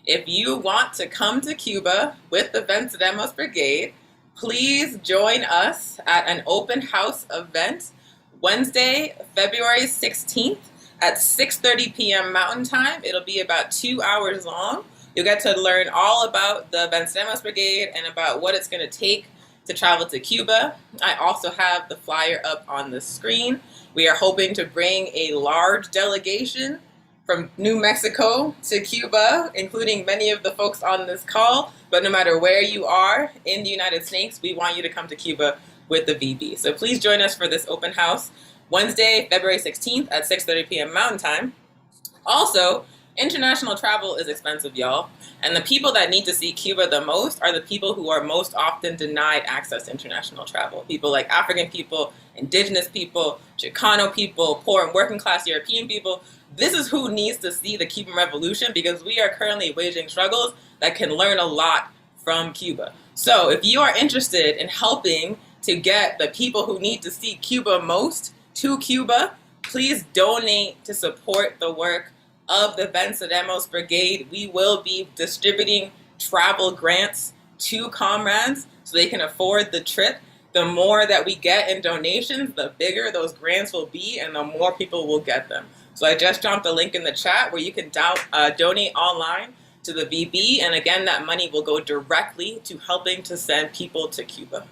If you want to come to Cuba with the Venceremos Brigade, please join us at an open house event Wednesday, February 16th at 6:30 p.m. Mountain Time. It'll be about 2 hours long. You'll get to learn all about the Venceremos Brigade and about what it's going to take to travel to Cuba. I also have the flyer up on the screen. We are hoping to bring a large delegation from New Mexico to Cuba, including many of the folks on this call. But no matter where you are in the United States, we want you to come to Cuba with the VB. So please join us for this open house Wednesday, February 16th at 6:30 p.m. Mountain Time. Also, international travel is expensive, y'all. And the people that need to see Cuba the most are the people who are most often denied access to international travel. People like African people, indigenous people, Chicano people, poor and working class European people. This is who needs to see the Cuban Revolution, because we are currently waging struggles that can learn a lot from Cuba. So if you are interested in helping to get the people who need to see Cuba most to Cuba, please donate to support the work of the Venceremos Brigade. We will be distributing travel grants to comrades so they can afford the trip. The more that we get in donations, the bigger those grants will be and the more people will get them. So I just dropped the link in the chat where you can donate online to the VB. And again, that money will go directly to helping to send people to Cuba.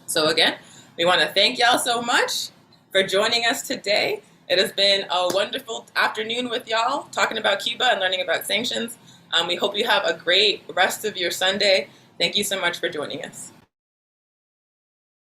So again, we want to thank y'all so much for joining us today. It has been a wonderful afternoon with y'all, talking about Cuba and learning about sanctions. We hope you have a great rest of your Sunday. Thank you so much for joining us.